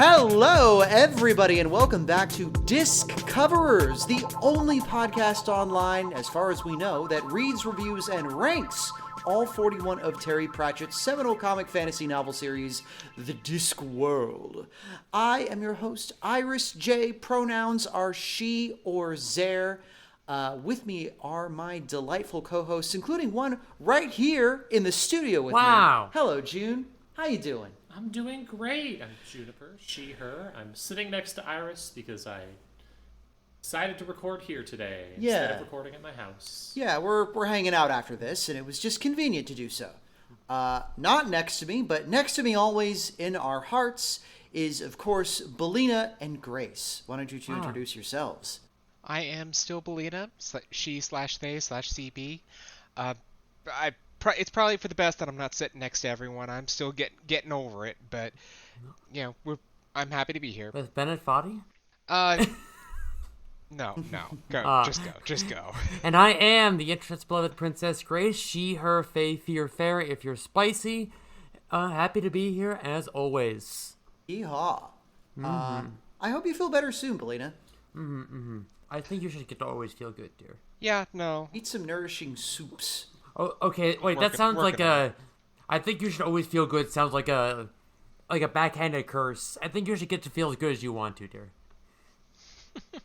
Hello, everybody, and welcome back to Disc Coverers, the only podcast online, as far as we know, that reads, reviews, and ranks all 41 of Terry Pratchett's seminal comic fantasy novel series, The Discworld. I am your host, Iris J. Pronouns are she or their. With me are my delightful co-hosts, including one right here in the studio with me. Hello, June. How you doing? I'm doing great. I'm Juniper, she, her. I'm sitting next to Iris because I decided to record here today instead of recording at my house. Yeah, we're hanging out after this, and it was just convenient to do so. Not next to me, but next to me always in our hearts is, of course, Belina and Grace. Why don't you two introduce yourselves? I am still Belina, she/they/CB. It's probably for the best that I'm not sitting next to everyone. I'm still getting over it, but you know, I'm happy to be here. With Bennett Foddy? No, go, just go. And I am the interest beloved Princess Grace, she, her, fey, fear, fair. If you're spicy, happy to be here as always. Yeehaw. I hope you feel better soon, Belina. I think you should get to always feel good, dear. Yeah, no. Eat some nourishing soups. Oh, okay. Wait, that sounds like a. I think you should always feel good. Sounds like a backhanded curse. I think you should get to feel as good as you want to, dear.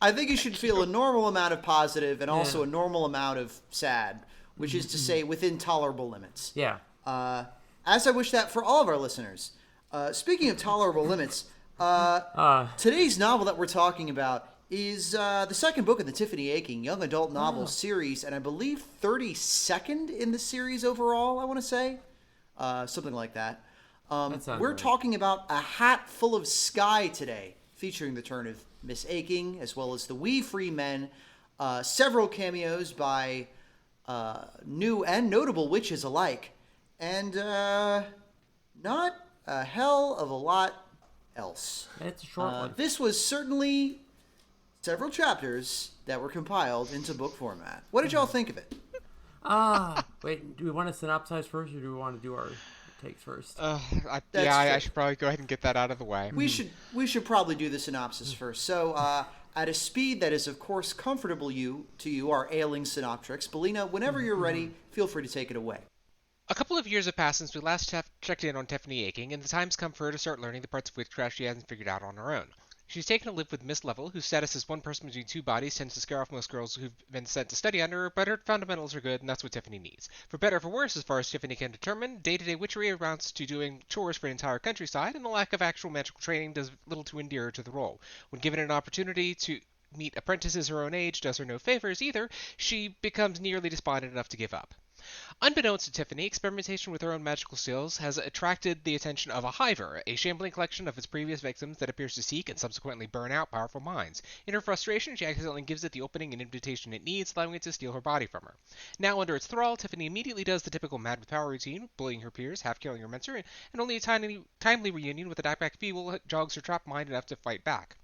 I think you should feel a normal amount of positive and also a normal amount of sad, which is to say within tolerable limits. Yeah. As I wish that for all of our listeners. Speaking of tolerable limits, today's novel that we're talking about is the second book in the Tiffany Aching young adult novel series, and I believe 32nd in the series overall, I want to say. Something like that. We're talking about A Hat Full of Sky today, featuring the turn of Miss Aching, as well as the Wee Free Men, several cameos by new and notable witches alike, and not a hell of a lot else. It's a short one. This was certainly several chapters that were compiled into book format. What did y'all think of it? Wait, do we want to synopsize first, or do we want to do our takes first? I should probably go ahead and get that out of the way. We should probably do the synopsis first. So, at a speed that is, of course, comfortable to you, our ailing synoptrix, Belina, whenever you're ready, feel free to take it away. A couple of years have passed since we last checked in on Tiffany Aching, and the time's come for her to start learning the parts of witchcraft she hasn't figured out on her own. She's taken to live with Miss Level, whose status as one person between two bodies tends to scare off most girls who've been sent to study under her, but her fundamentals are good, and that's what Tiffany needs. For better or for worse, as far as Tiffany can determine, day-to-day witchery amounts to doing chores for an entire countryside, and the lack of actual magical training does little to endear her to the role. When given an opportunity to meet apprentices her own age does her no favors either, she becomes nearly despondent enough to give up. Unbeknownst to Tiffany, experimentation with her own magical skills has attracted the attention of a hiver, a shambling collection of its previous victims that appears to seek and subsequently burn out powerful minds. In her frustration, she accidentally gives it the opening and invitation it needs, allowing it to steal her body from her. Now under its thrall, Tiffany immediately does the typical mad with power routine, bullying her peers, half-killing her mentor, and only a timely reunion with a dieback feeble jogs her trapped mind enough to fight back.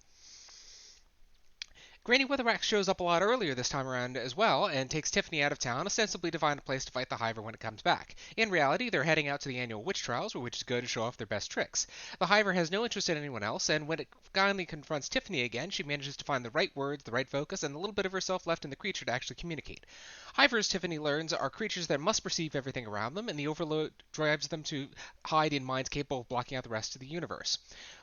Granny Weatheraxe shows up a lot earlier this time around as well, and takes Tiffany out of town, ostensibly to find a place to fight the Hiver when it comes back. In reality, they're heading out to the annual witch trials, where witches go to show off their best tricks. The Hiver has no interest in anyone else, and when it finally confronts Tiffany again, she manages to find the right words, the right focus, and a little bit of herself left in the creature to actually communicate. Hivers, Tiffany learns, are creatures that must perceive everything around them, and the overload drives them to hide in minds capable of blocking out the rest of the universe.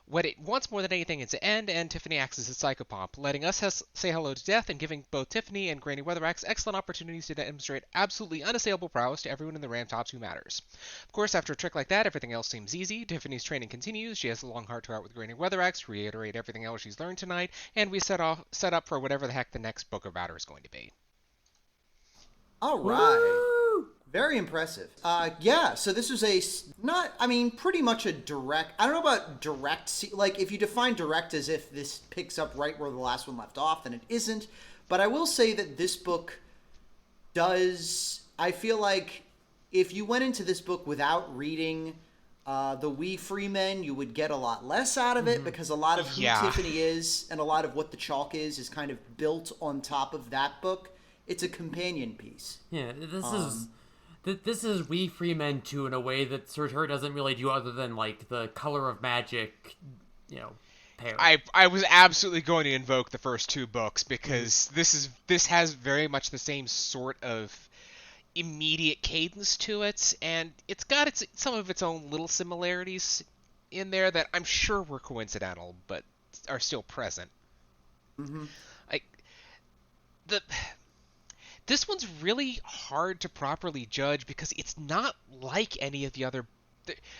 What it wants more than anything is to end, and Tiffany acts as its psychopomp, letting us say hello to death and giving both Tiffany and Granny Weatheraxe excellent opportunities to demonstrate absolutely unassailable prowess to everyone in the Ramtops who matters. Of course, after a trick like that, everything else seems easy. Tiffany's training continues, she has a long heart-to-heart with Granny Weatheraxe to reiterate everything else she's learned tonight, and we set up for whatever the heck the next book about her is going to be. All right. Woo! Very impressive. So this was pretty much a direct, I don't know about direct, like if you define direct as if this picks up right where the last one left off, then it isn't. But I will say that this book does, I feel like if you went into this book without reading the Wee Free Men, you would get a lot less out of it because a lot of who Tiffany is and a lot of what the chalk is kind of built on top of that book. It's a companion piece. Yeah, this is Wee Free Men 2 in a way that Sir Tur doesn't really do other than, like, the color of magic, you know. pair. I was absolutely going to invoke the first 2 books because this has very much the same sort of immediate cadence to it, and it's got some of its own little similarities in there that I'm sure were coincidental, but are still present. Mm-hmm. This one's really hard to properly judge because it's not like any of the other.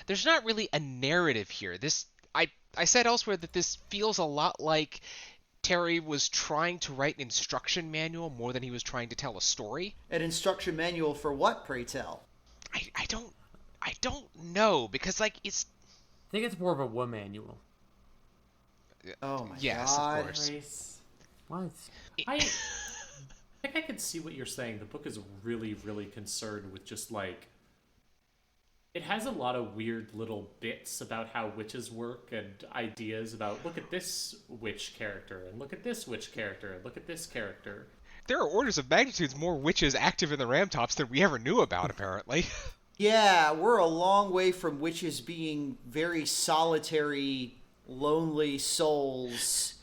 There's not really a narrative here. I said elsewhere that this feels a lot like Terry was trying to write an instruction manual more than he was trying to tell a story. An instruction manual for what, pray tell? I don't know because it's. I think it's more of a war manual. Oh my yes, god! Of course. Nice. What? I think I can see what you're saying. The book is really, really concerned with just like. It has a lot of weird little bits about how witches work and ideas about look at this witch character and look at this witch character and look at this character. There are orders of magnitudes more witches active in the Ramtops than we ever knew about, apparently. Yeah, we're a long way from witches being very solitary, lonely souls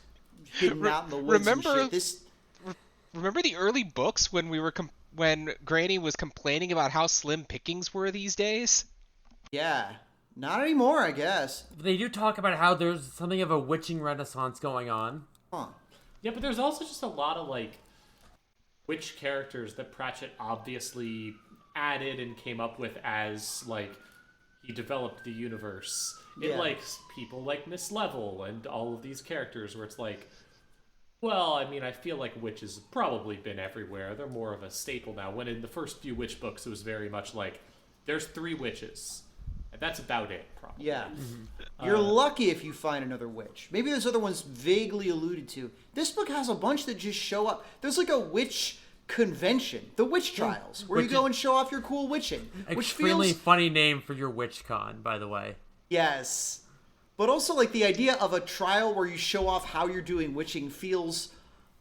hidden out in the woods and shit. Remember the early books when when Granny was complaining about how slim pickings were these days? Yeah, not anymore, I guess. They do talk about how there's something of a witching renaissance going on. Huh. Yeah, but there's also just a lot of like witch characters that Pratchett obviously added and came up with as like he developed the universe. It likes people like Miss Level and all of these characters where it's like, well, I mean, I feel like witches have probably been everywhere. They're more of a staple now. When in the first few witch books, it was very much like, there's 3 witches. And that's about it, probably. Yeah. You're lucky if you find another witch. Maybe there's other ones vaguely alluded to. This book has a bunch that just show up. There's like a witch convention, the witch trials, where you go and show off your cool witching. Extremely funny name for your witch con, by the way. Yes. But also, like, the idea of a trial where you show off how you're doing witching feels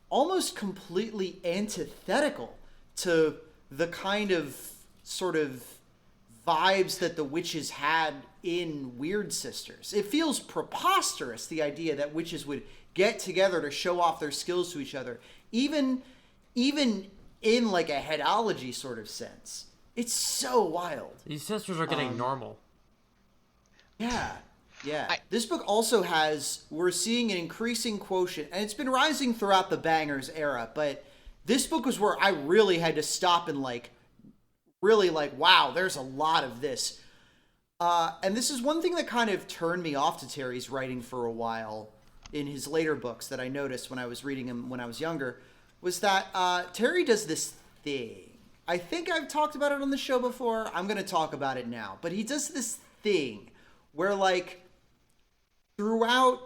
almost completely antithetical to the kind of sort of vibes that the witches had in Weird Sisters. It feels preposterous, the idea that witches would get together to show off their skills to each other, even in, like, a headology sort of sense. It's so wild. These sisters are getting normal. Yeah. Yeah. This book also has, we're seeing an increasing quotient, and it's been rising throughout the Bangers era, but this book was where I really had to stop and really wow, there's a lot of this. And this is one thing that kind of turned me off to Terry's writing for a while in his later books that I noticed when I was reading him when I was younger, was that Terry does this thing. I think I've talked about it on the show before. I'm going to talk about it now. But he does this thing where, like, throughout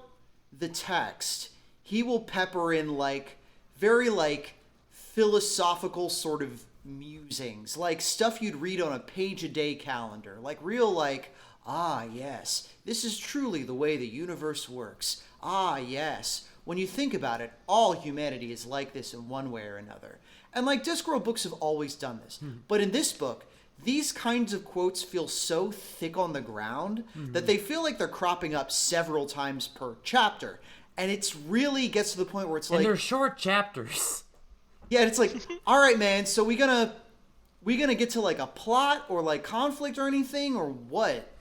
the text, he will pepper in, like, very, like, philosophical sort of musings. Like, stuff you'd read on a page-a-day calendar. Like, real, like, ah, yes, this is truly the way the universe works. Ah, yes. When you think about it, all humanity is like this in one way or another. And, like, Discworld books have always done this. But in this book, these kinds of quotes feel so thick on the ground that they feel like they're cropping up several times per chapter. And it's really gets to the point where it's like... And they're short chapters. Yeah, it's like, all right, man, so we gonna get to, like, a plot or, like, conflict or anything, or what?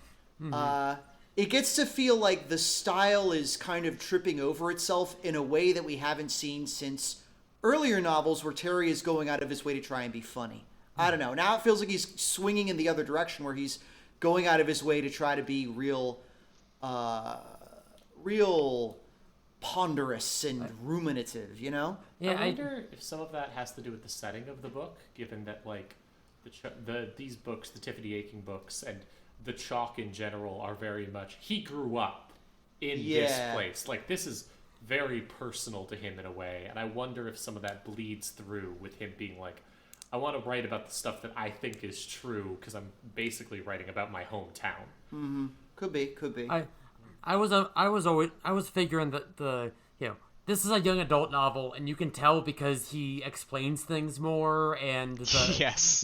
It gets to feel like the style is kind of tripping over itself in a way that we haven't seen since earlier novels where Terry is going out of his way to try and be funny. I don't know. Now it feels like he's swinging in the other direction where he's going out of his way to try to be real ponderous and ruminative, you know? Yeah, I wonder if some of that has to do with the setting of the book, given that, like, these books, the Tiffany Aching books, and the Chalk in general are very much, he grew up in this place. Like, this is very personal to him in a way, and I wonder if some of that bleeds through with him being like, I want to write about the stuff that I think is true because I'm basically writing about my hometown. Could be. I was figuring that this is a young adult novel, and you can tell because he explains things more, and yes,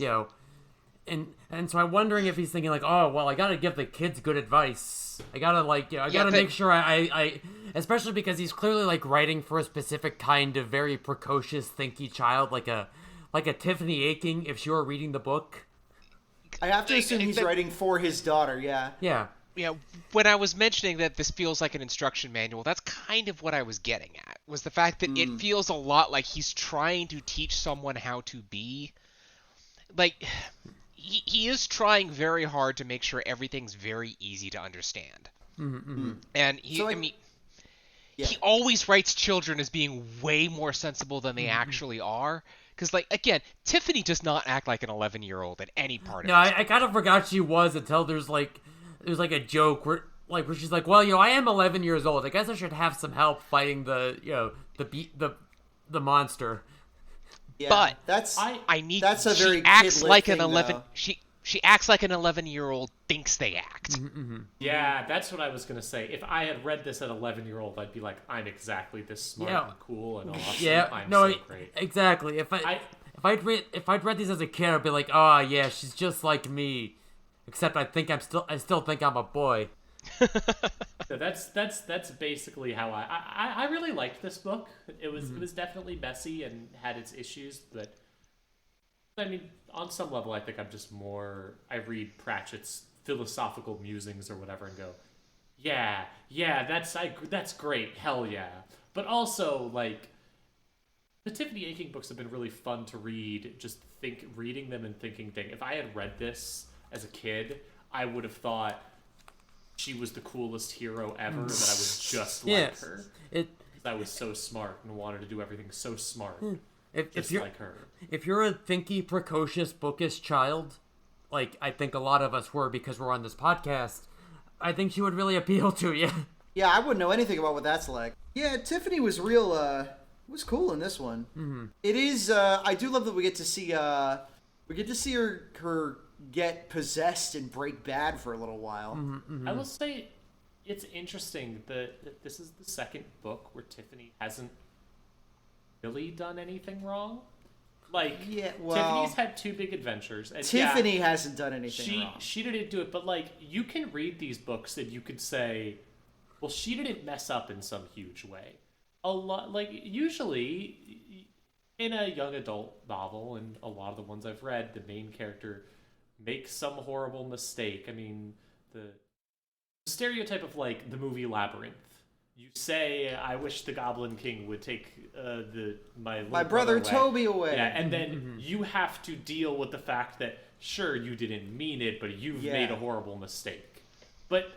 and so I'm wondering if he's thinking like, oh well, I gotta give the kids good advice. I gotta make sure I especially because he's clearly like writing for a specific kind of very precocious, thinky child, like a Tiffany Aching if she were reading the book. I have to assume he's writing for his daughter. Yeah. Yeah. Yeah, when I was mentioning that this feels like an instruction manual, that's kind of what I was getting at, was the fact that it feels a lot like he's trying to teach someone how to be. Like, he is trying very hard to make sure everything's very easy to understand. And he always writes children as being way more sensible than they actually are. Because, like, again, Tiffany does not act like an 11-year-old at any part of it. No, I kind of forgot she was until there's a joke where she's like, well, I am 11 years old. I guess I should have some help fighting the monster. Yeah, but that's a very she acts kid-lit like thing, an 11 though. she acts like an 11-year-old thinks they act. Yeah, that's what I was gonna say. If I had read this at 11-year-old, I'd be like, I'm exactly this smart and cool and awesome. Yeah, I'm no, so great. Exactly. If I'd read these as a kid, I'd be like, oh yeah, she's just like me. Except I still think I'm a boy. So that's basically how I really liked this book. It was definitely messy and had its issues, but I mean, on some level, I think I read Pratchett's philosophical musings or whatever and go, yeah, that's great, hell yeah. But also, like, the Tiffany Aching books have been really fun to read. Just reading them and thinking, dang, if I had read this as a kid, I would have thought she was the coolest hero ever, that I was just like her. Because I was so smart and wanted to do everything so smart, just like her. If you're a thinky, precocious, bookish child, like I think a lot of us were because we're on this podcast, I think she would really appeal to you. Yeah, I wouldn't know anything about what that's like. Yeah, Tiffany was real, was cool in this one. Mm-hmm. It is, I do love that we get to see her get possessed and break bad for a little while. I will say it's interesting that this is the second book where Tiffany hasn't really done anything wrong. Like, Tiffany's had two big adventures. And Tiffany hasn't done anything wrong. She didn't do it, but, like, you can read these books and you could say, well, she didn't mess up in some huge way. A lot, like, usually in a young adult novel, and a lot of the ones I've read, the main character makes some horrible mistake. I mean, the stereotype of, like, the movie Labyrinth. You say, I wish the Goblin King would take my brother away. Toby away. Yeah, and then you have to deal with the fact that, sure, you didn't mean it, but you've made a horrible mistake. But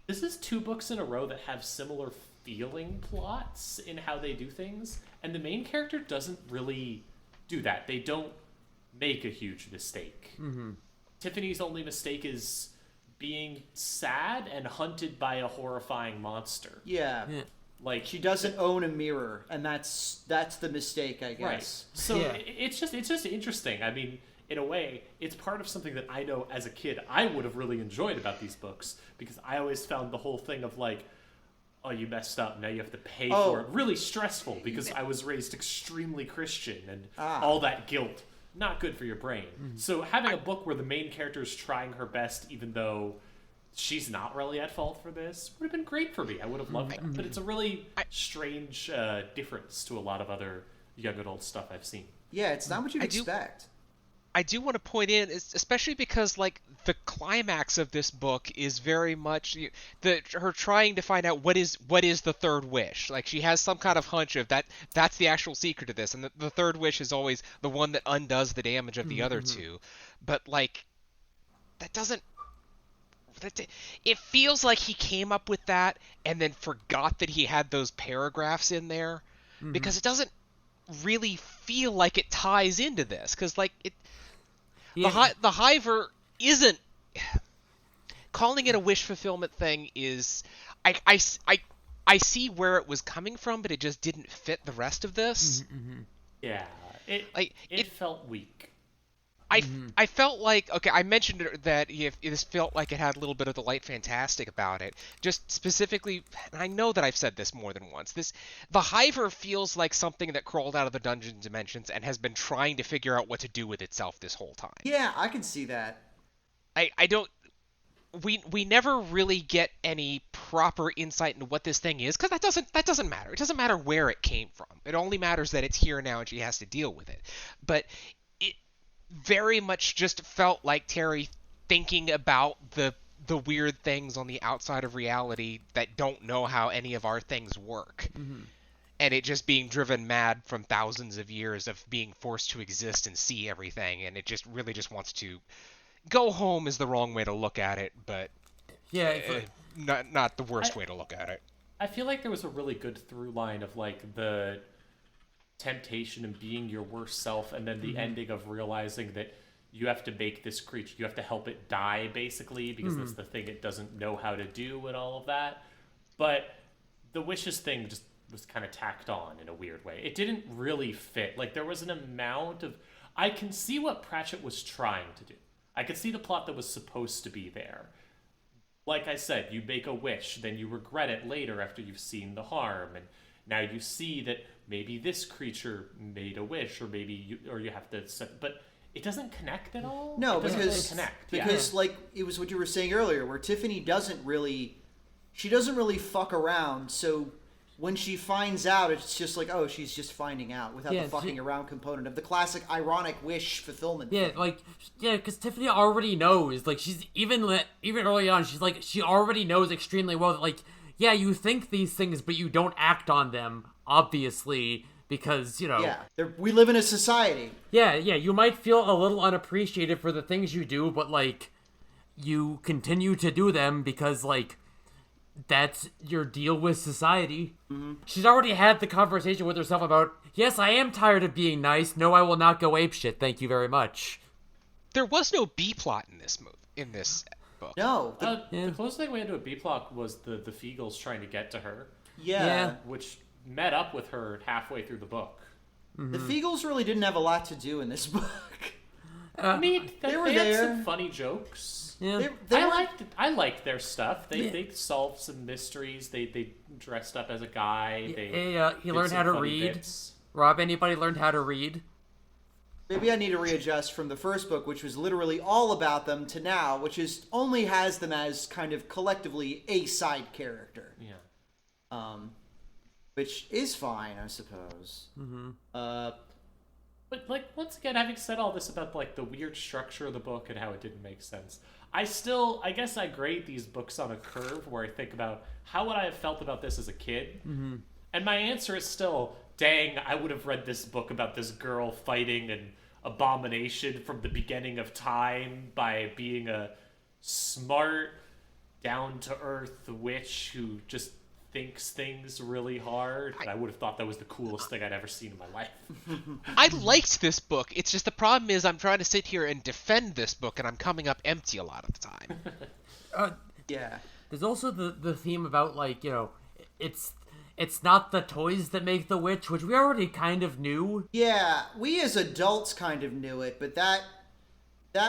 this is two books in a row that have similar feeling plots in how they do things, and the main character doesn't really do that. They don't make a huge mistake. Tiffany's only mistake is being sad and hunted by a horrifying monster. Yeah. Like, she doesn't own a mirror, and that's the mistake, I guess. Right. So it's just interesting. I mean, in a way, it's part of something that I know as a kid I would have really enjoyed about these books, because I always found the whole thing of, like, oh, you messed up, now you have to pay for it, really stressful, because I was raised extremely Christian, and all that guilt, not good for your brain. So having a book where the main character is trying her best, even though she's not really at fault for this, would have been great for me. I would have loved that. But it's a really strange difference to a lot of other young adult stuff I've seen. Yeah, it's not what you'd expect. I do want to point in, especially because, like, the climax of this book is very much her trying to find out what is the third wish. Like, she has some kind of hunch of that's the actual secret of this, and the third wish is always the one that undoes the damage of the other two. But, like, it feels like he came up with that and then forgot that he had those paragraphs in there, because it doesn't really feel like it ties into this, because, like, the Hiver isn't calling it a wish fulfillment thing. Is I see where it was coming from, but it just didn't fit the rest of this. Yeah, it felt weak. I felt like, okay, I mentioned that if this felt like it had a little bit of the light fantastic about it. Just specifically, and I know that I've said this more than once, the Hiver feels like something that crawled out of the dungeon dimensions and has been trying to figure out what to do with itself this whole time. Yeah, I can see that. I don't... We never really get any proper insight into what this thing is, because that doesn't matter. It doesn't matter where it came from. It only matters that it's here now and she has to deal with it. But very much just felt like Terry thinking about the weird things on the outside of reality that don't know how any of our things work. And it just being driven mad from thousands of years of being forced to exist and see everything, and it just really just wants to go home is the wrong way to look at it, but not the worst way to look at it. I feel like there was a really good through line of like the temptation and being your worst self, and then the ending of realizing that you have to make this creature, you have to help it die basically, because that's the thing it doesn't know how to do and all of that. But the wishes thing just was kind of tacked on in a weird way. It didn't really fit. Like, there was an amount of... I can see what Pratchett was trying to do. I could see the plot that was supposed to be there. Like I said, you make a wish, then you regret it later after you've seen the harm, and now you see that maybe this creature made a wish, or maybe you have to set, but it doesn't connect at all. No, it doesn't because really connect. Because like it was what you were saying earlier, where Tiffany doesn't really fuck around. So when she finds out, it's just like, oh, she's just finding out without the fucking around component of the classic ironic wish fulfillment. Yeah, thing. Because Tiffany already knows. Like, she's even early on, she's like, she already knows extremely well that, like, yeah, you think these things, but you don't act on them, obviously, because, you know... Yeah, we live in a society. Yeah, you might feel a little unappreciated for the things you do, but, like, you continue to do them because, like, that's your deal with society. She's already had the conversation with herself about, yes, I am tired of being nice. No, I will not go apeshit. Thank you very much. There was no B-plot in this book. No. The closest thing we had to a B-plot was the Feagles trying to get to her. Yeah. Which met up with her halfway through the book. The Feagles really didn't have a lot to do in this book. I mean, they were had there. some funny jokes. Yeah. I liked their stuff. They solved some mysteries. They dressed up as a guy. He learned how to read. Bits. Rob, anybody learned how to read? Maybe I need to readjust from the first book, which was literally all about them, to now, which is only has them as kind of collectively a side character. Yeah. Which is fine, I suppose. But, like, once again, having said all this about, like, the weird structure of the book and how it didn't make sense, I guess I grade these books on a curve where I think about how would I have felt about this as a kid? And my answer is still, dang, I would have read this book about this girl fighting an abomination from the beginning of time by being a smart, down-to-earth witch who just thinks things really hard, and I would have thought that was the coolest thing I'd ever seen in my life. I liked this book. It's just the problem is I'm trying to sit here and defend this book, and I'm coming up empty a lot of the time. Yeah. There's also the theme about, like, you know, it's not the toys that make the witch, which we already kind of knew. Yeah, we as adults kind of knew it, but that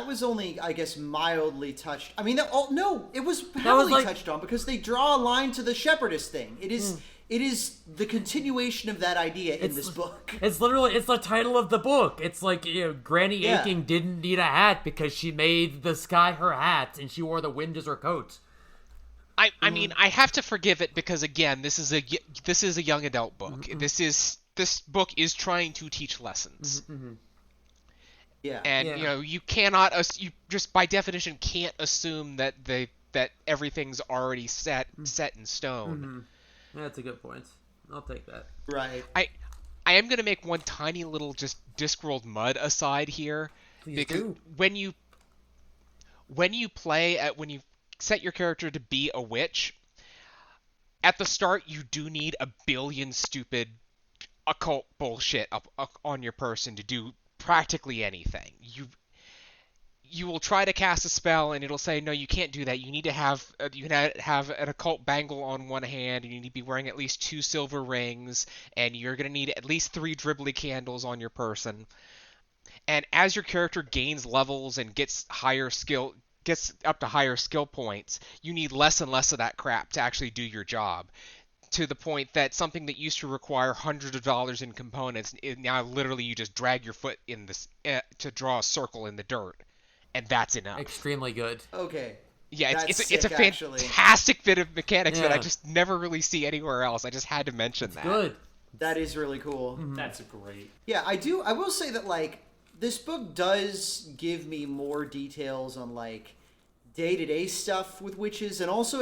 was only, I guess, mildly touched. I mean, no, it was heavily touched on, because they draw a line to the shepherdess thing. It is the continuation of that idea in this book. It's literally, it's the title of the book. It's like, you know, Granny Aching didn't need a hat because she made the sky her hat and she wore the wind as her coat. I mean, I have to forgive it because, again, this is a young adult book. This book is trying to teach lessons. Yeah. And you know, you just by definition can't assume that everything's already set in stone. That's a good point. I'll take that. Right. I am going to make one tiny little just Discworld mud aside here. Please because do. when you set your character to be a witch, at the start you do need a billion stupid occult bullshit up on your person to do practically anything. You will try to cast a spell and it'll say, no, you can't do that. You need to have an occult bangle on one hand, and you need to be wearing at least 2 silver rings, and you're going to need at least 3 dribbly candles on your person. And as your character gains levels and gets up to higher skill points, you need less and less of that crap to actually do your job. To the point that something that used to require hundreds of dollars in components, now literally you just drag your foot in this to draw a circle in the dirt, and that's enough. Extremely good. Okay. Yeah, That's it's a sick, actually. fantastic bit of mechanics that I Yeah. just never really see anywhere else. I just had to mention that. Good. That is really cool. That's great. Yeah, I will say that, like, this book does give me more details on, like, day-to-day stuff with witches, and also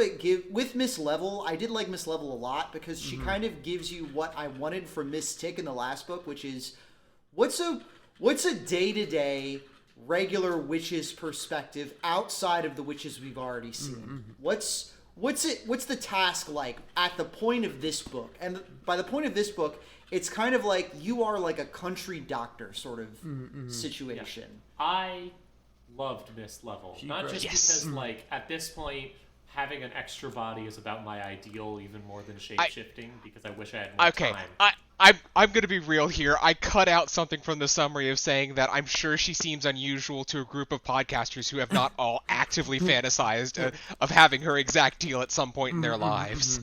with Miss Level. I did like Miss Level a lot because she kind of gives you what I wanted from Miss Tick in the last book, which is what's a day-to-day regular witch's perspective outside of the witches we've already seen. What's the task like at the point of this book? And by the point of this book, it's kind of like you are like a country doctor sort of situation. Yeah. I loved Miss Level. Not just because, like, at this point, having an extra body is about my ideal even more than shape-shifting, because I wish I had more time. I'm going to be real here. I cut out something from the summary of saying that I'm sure she seems unusual to a group of podcasters who have not all actively fantasized of having her exact deal at some point in their lives.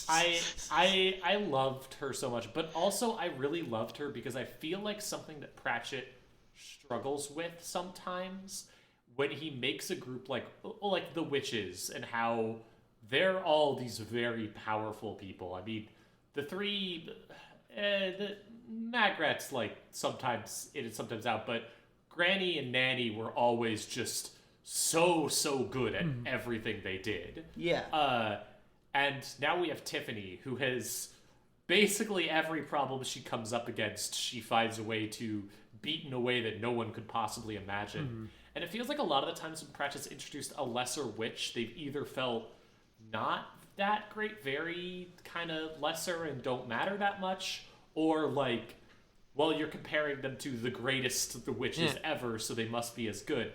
I loved her so much, but also I really loved her because I feel like something that Pratchett struggles with sometimes when he makes a group like the witches and how they're all these very powerful people. I mean, the three, the Magrat's like sometimes in and sometimes out, but Granny and Nanny were always just so good at everything they did. Yeah. And now we have Tiffany, who has basically every problem she comes up against, she finds a way to beat in a way that no one could possibly imagine. And it feels like a lot of the times when Pratchett's introduced a lesser witch, they've either felt not that great, very kind of lesser and don't matter that much, or like, well, you're comparing them to the greatest the witches ever, so they must be as good.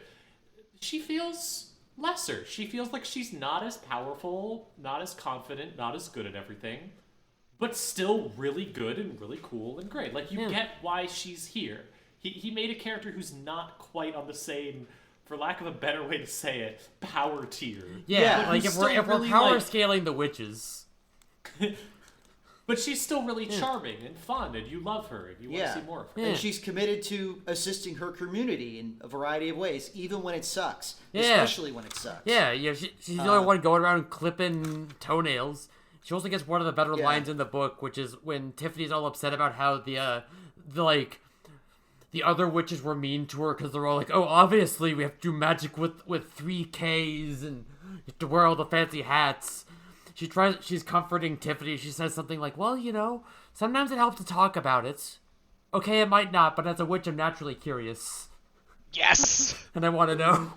She feels lesser. She feels like she's not as powerful, not as confident, not as good at everything, but still really good and really cool and great. Like, you get why she's here. He made a character who's not quite on the same, for lack of a better way to say it, power tier. Yeah, like if we're really, power like, scaling the witches. but she's still really charming and fun, and you love her, and you want to see more of her. And she's committed to assisting her community in a variety of ways, even when it sucks. Yeah. Especially when it sucks. Yeah, she's the only one going around clipping toenails. She also gets one of the better lines in the book, which is when Tiffany's all upset about how the other witches were mean to her because they're all like, oh, obviously we have to do magic with 3 Ks and you have to wear all the fancy hats. She's comforting Tiffany. She says something like, well, you know, sometimes it helps to talk about it. Okay, it might not, but as a witch, I'm naturally curious. Yes! And I want to know.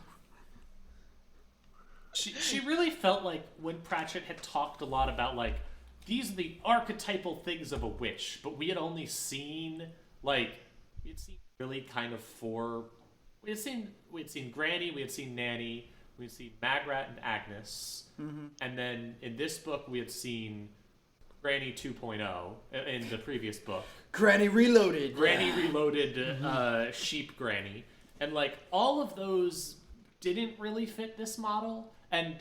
She really felt like when Pratchett had talked a lot about, like, these are the archetypal things of a witch, but we had only seen, like, we had seen really kind of we had seen Granny, we had seen Nanny, we had seen Magrat and Agnes, and then in this book we had seen Granny 2.0 in the previous book. Granny Reloaded. Sheep Granny. And, like, all of those didn't really fit this model, and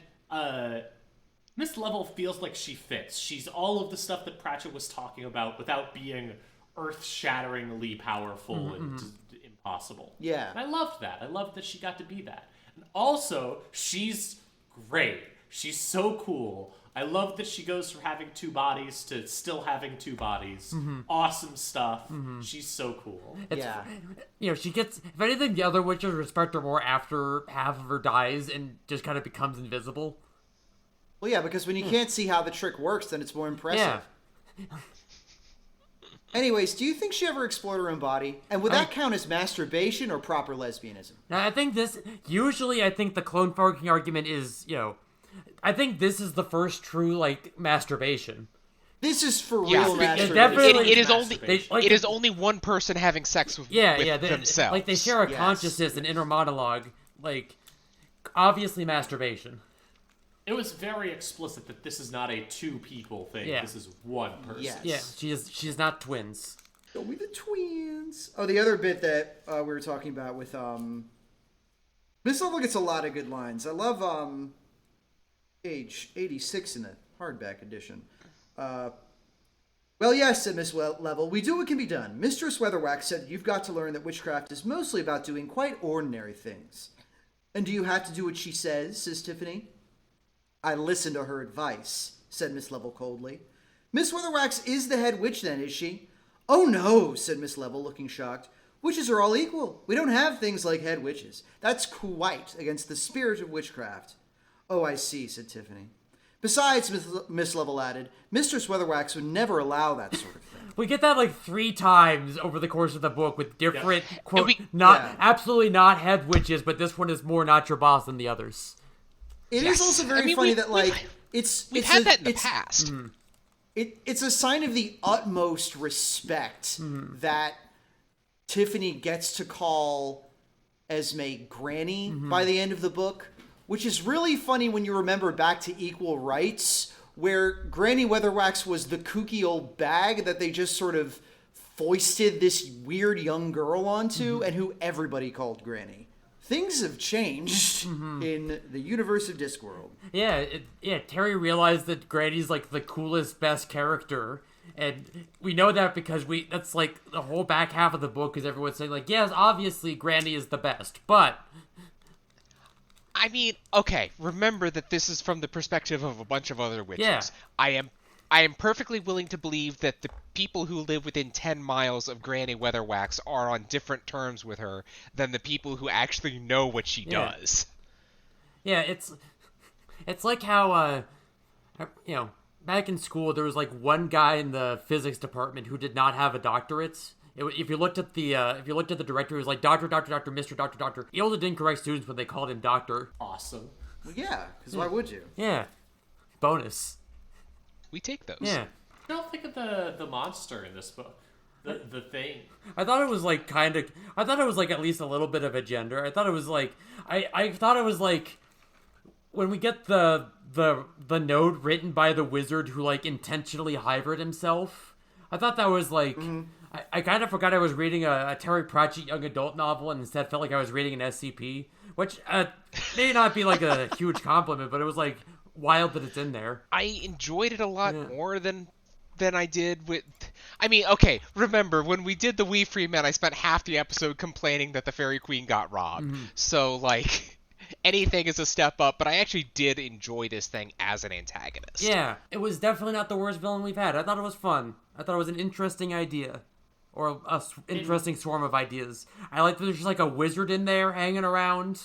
Miss Level feels like she fits. She's all of the stuff that Pratchett was talking about without being earth-shatteringly powerful and impossible. Yeah. And I loved that. I loved that she got to be that. And also, she's great. She's so cool. I love that she goes from having 2 bodies to still having 2 bodies. Awesome stuff. She's so cool. You know, she gets, if anything, the other witches respect her more after half of her dies and just kind of becomes invisible. Well, yeah, because when you can't see how the trick works, then it's more impressive. Yeah. Anyways, do you think she ever explored her own body? And would that count as masturbation or proper lesbianism? Now, I think usually I think the clone forking argument is, you know, I think this is the first true, like, masturbation. This is for real masturbation. Definitely, it is only one person having sex with themselves. Like, they share a consciousness, an inner monologue. Like, obviously masturbation. It was very explicit that this is not a 2 people thing. Yeah. This is one person. Yes. Yeah, she's not twins. Show me the twins. Oh, the other bit that we were talking about with this level gets a lot of good lines. I love page 86 in the hardback edition. Well, yes, said Miss Level, we do what can be done. Mistress Weatherwax said you've got to learn that witchcraft is mostly about doing quite ordinary things. And do you have to do what she says Tiffany. I listen to her advice, said Miss Level coldly. Miss Weatherwax is the head witch then, is she? Oh no, said Miss Level, looking shocked. Witches are all equal. We don't have things like head witches. That's quite against the spirit of witchcraft. Oh, I see, said Tiffany. Besides, Miss Level added, Mistress Weatherwax would never allow that sort of thing. We get that like 3 times over the course of the book with different, quote, And absolutely not head witches, but this one is more not your boss than the others. It is also very funny that, like, we've had that in the past. Mm-hmm. It's a sign of the utmost respect that Tiffany gets to call Esme Granny by the end of the book, which is really funny when you remember back to Equal Rights, where Granny Weatherwax was the kooky old bag that they just sort of foisted this weird young girl onto, and who everybody called Granny. Things have changed in the universe of Discworld. Yeah, Terry realized that Granny's like the coolest, best character, and we know that because that's like the whole back half of the book is everyone's saying like, yes, obviously Granny is the best, but... I mean, okay, remember that this is from the perspective of a bunch of other witches. Yeah. I am perfectly willing to believe that the people who live within 10 miles of Granny Weatherwax are on different terms with her than the people who actually know what she does. Yeah, it's like how, back in school there was like one guy in the physics department who did not have a doctorate. If you looked at the director, he was like Doctor, Mr. Doctor. He also didn't correct students when they called him Doctor. Awesome. Well, yeah, because why would you? Yeah, bonus. We take those. Yeah. I don't think of the monster in this book. The thing. I thought it was like at least a little bit of a gender. I thought it was like I thought it was like when we get the note written by the wizard who like intentionally hybrid himself. I thought that was like I kind of forgot I was reading a Terry Pratchett young adult novel and instead felt like I was reading an SCP, which may not be like a huge compliment, but it was like wild that it's in there. I enjoyed it a lot more than I did with... I mean, okay, remember, when we did the Wee Free Men, I spent half the episode complaining that the Fairy Queen got robbed. So, like, anything is a step up, but I actually did enjoy this thing as an antagonist. Yeah, it was definitely not the worst villain we've had. I thought it was fun. I thought it was an interesting idea. Or a interesting swarm of ideas. I like that there's just like a wizard in there hanging around.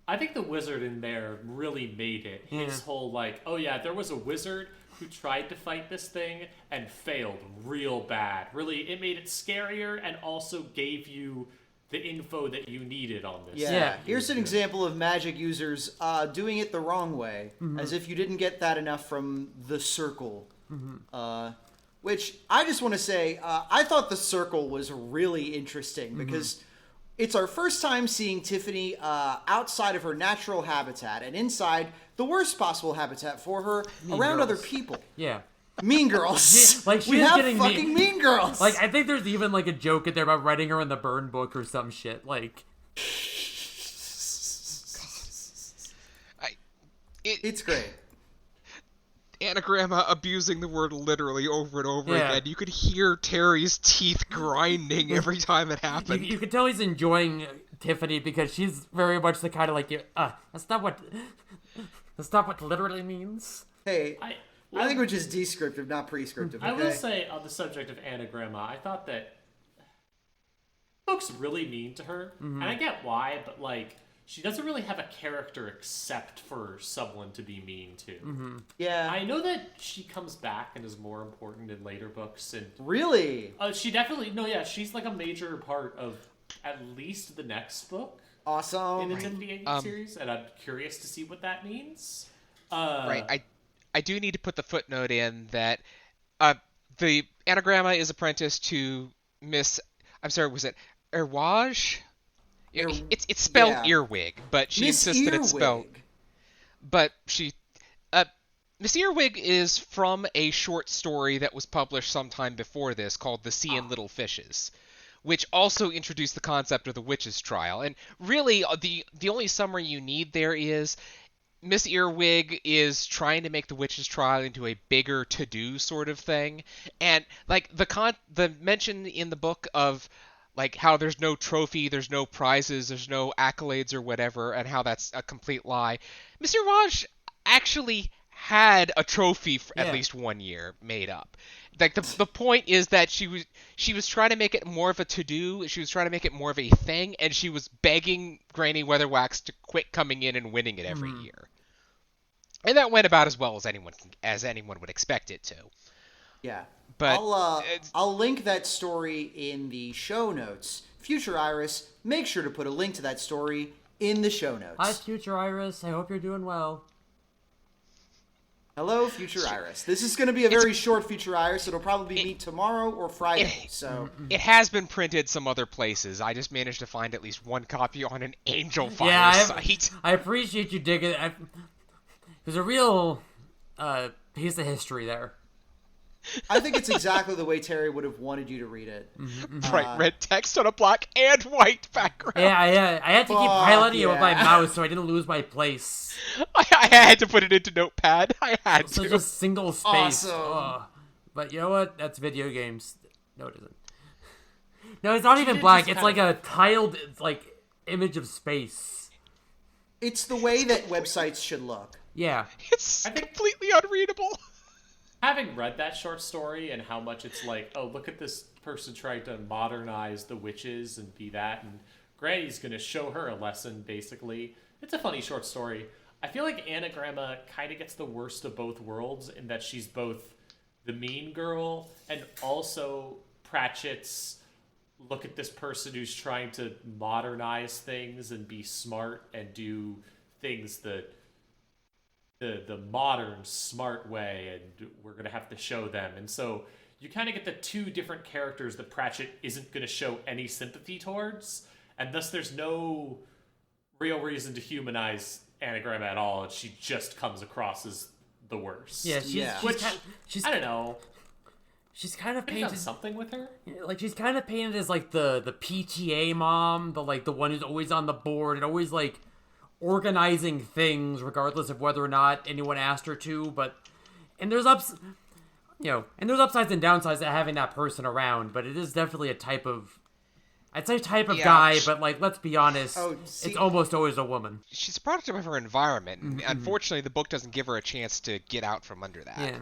I think the wizard in there really made it. His whole like, oh yeah, there was a wizard who tried to fight this thing and failed real bad. Really, it made it scarier and also gave you the info that you needed on this. Yeah. Here's an example of magic users doing it the wrong way, as if you didn't get that enough from the Circle. Which I just want to say, I thought the Circle was really interesting because it's our first time seeing Tiffany outside of her natural habitat and inside the worst possible habitat for her, around other people. Yeah. Mean Girls. Like, we have fucking mean Girls. Like, I think there's even like a joke in there about writing her in the burn book or some shit. Like, it's great. Anagramma abusing the word literally over and over again. You could hear Terry's teeth grinding every time it happened. You could tell he's enjoying Tiffany because she's very much the kind of like, that's not what literally means. Hey, language is descriptive, not prescriptive. Okay? I will say on the subject of Anagramma, I thought that book's really mean to her, and I get why, but like, she doesn't really have a character except for someone to be mean to. Yeah. I know that she comes back and is more important in later books. And really? She definitely... No, yeah, she's like a major part of at least the next book. Awesome. In the Tiffany Aching series, and I'm curious to see what that means. Right. I do need to put the footnote in that the Anagramma is apprenticed to Miss... I'm sorry, was it Erwaj? It's spelled earwig, but she Miss insists that it's spelled. But she, Miss Earwig is from a short story that was published sometime before this called The Sea and Little Fishes, which also introduced the concept of the witch's trial. And really, the only summary you need there is Miss Earwig is trying to make the witch's trial into a bigger to-do sort of thing. And like the mention in the book of like how there's no trophy, there's no prizes, there's no accolades or whatever, and how that's a complete lie. Mr. Raj actually had a trophy for at least 1 year made up. Like the point is that she was trying to make it more of a to-do, she was trying to make it more of a thing, and she was begging Granny Weatherwax to quit coming in and winning it every year. And that went about as well as anyone would expect it to. Yeah. But I'll link that story in the show notes. Future Iris, make sure to put a link to that story in the show notes. Hi, Future Iris. I hope you're doing well. Hello, Future Iris. This is going to be a very short Future Iris. It'll probably be tomorrow or Friday. So it has been printed some other places. I just managed to find at least one copy on an Angel Fire site. I appreciate you digging. There's a real piece of history there. I think it's exactly the way Terry would have wanted you to read it. Bright red text on a black and white background. Yeah, I had to keep highlighting it with my mouse so I didn't lose my place. I had to put it into Notepad. I had to. Such a single space. Awesome. But you know what? That's video games. No, it isn't. No, it's not even black. It's like a tiled, image of space. It's the way that websites should look. Yeah. It's completely unreadable. Having read that short story and how much it's like, oh, look at this person trying to modernize the witches and be that, and Granny's going to show her a lesson, basically. It's a funny short story. I feel like Anagramma kind of gets the worst of both worlds in that she's both the mean girl and also Pratchett's look at this person who's trying to modernize things and be smart and do things that the modern smart way, and we're going to have to show them. And so you kind of get the two different characters that Pratchett isn't going to show any sympathy towards, and thus there's no real reason to humanize Anagramma at all, and she just comes across as the worst. Yeah, she's I don't know. She's kind of Painted painted something with her. Like she's kind of painted as like the PTA mom, the one who's always on the board and always like organizing things regardless of whether or not anyone asked her to. And there's upsides and downsides to having that person around. But it is definitely a type of guy. But let's be honest, it's almost always a woman. She's a product of her environment. And unfortunately, the book doesn't give her a chance to get out from under that.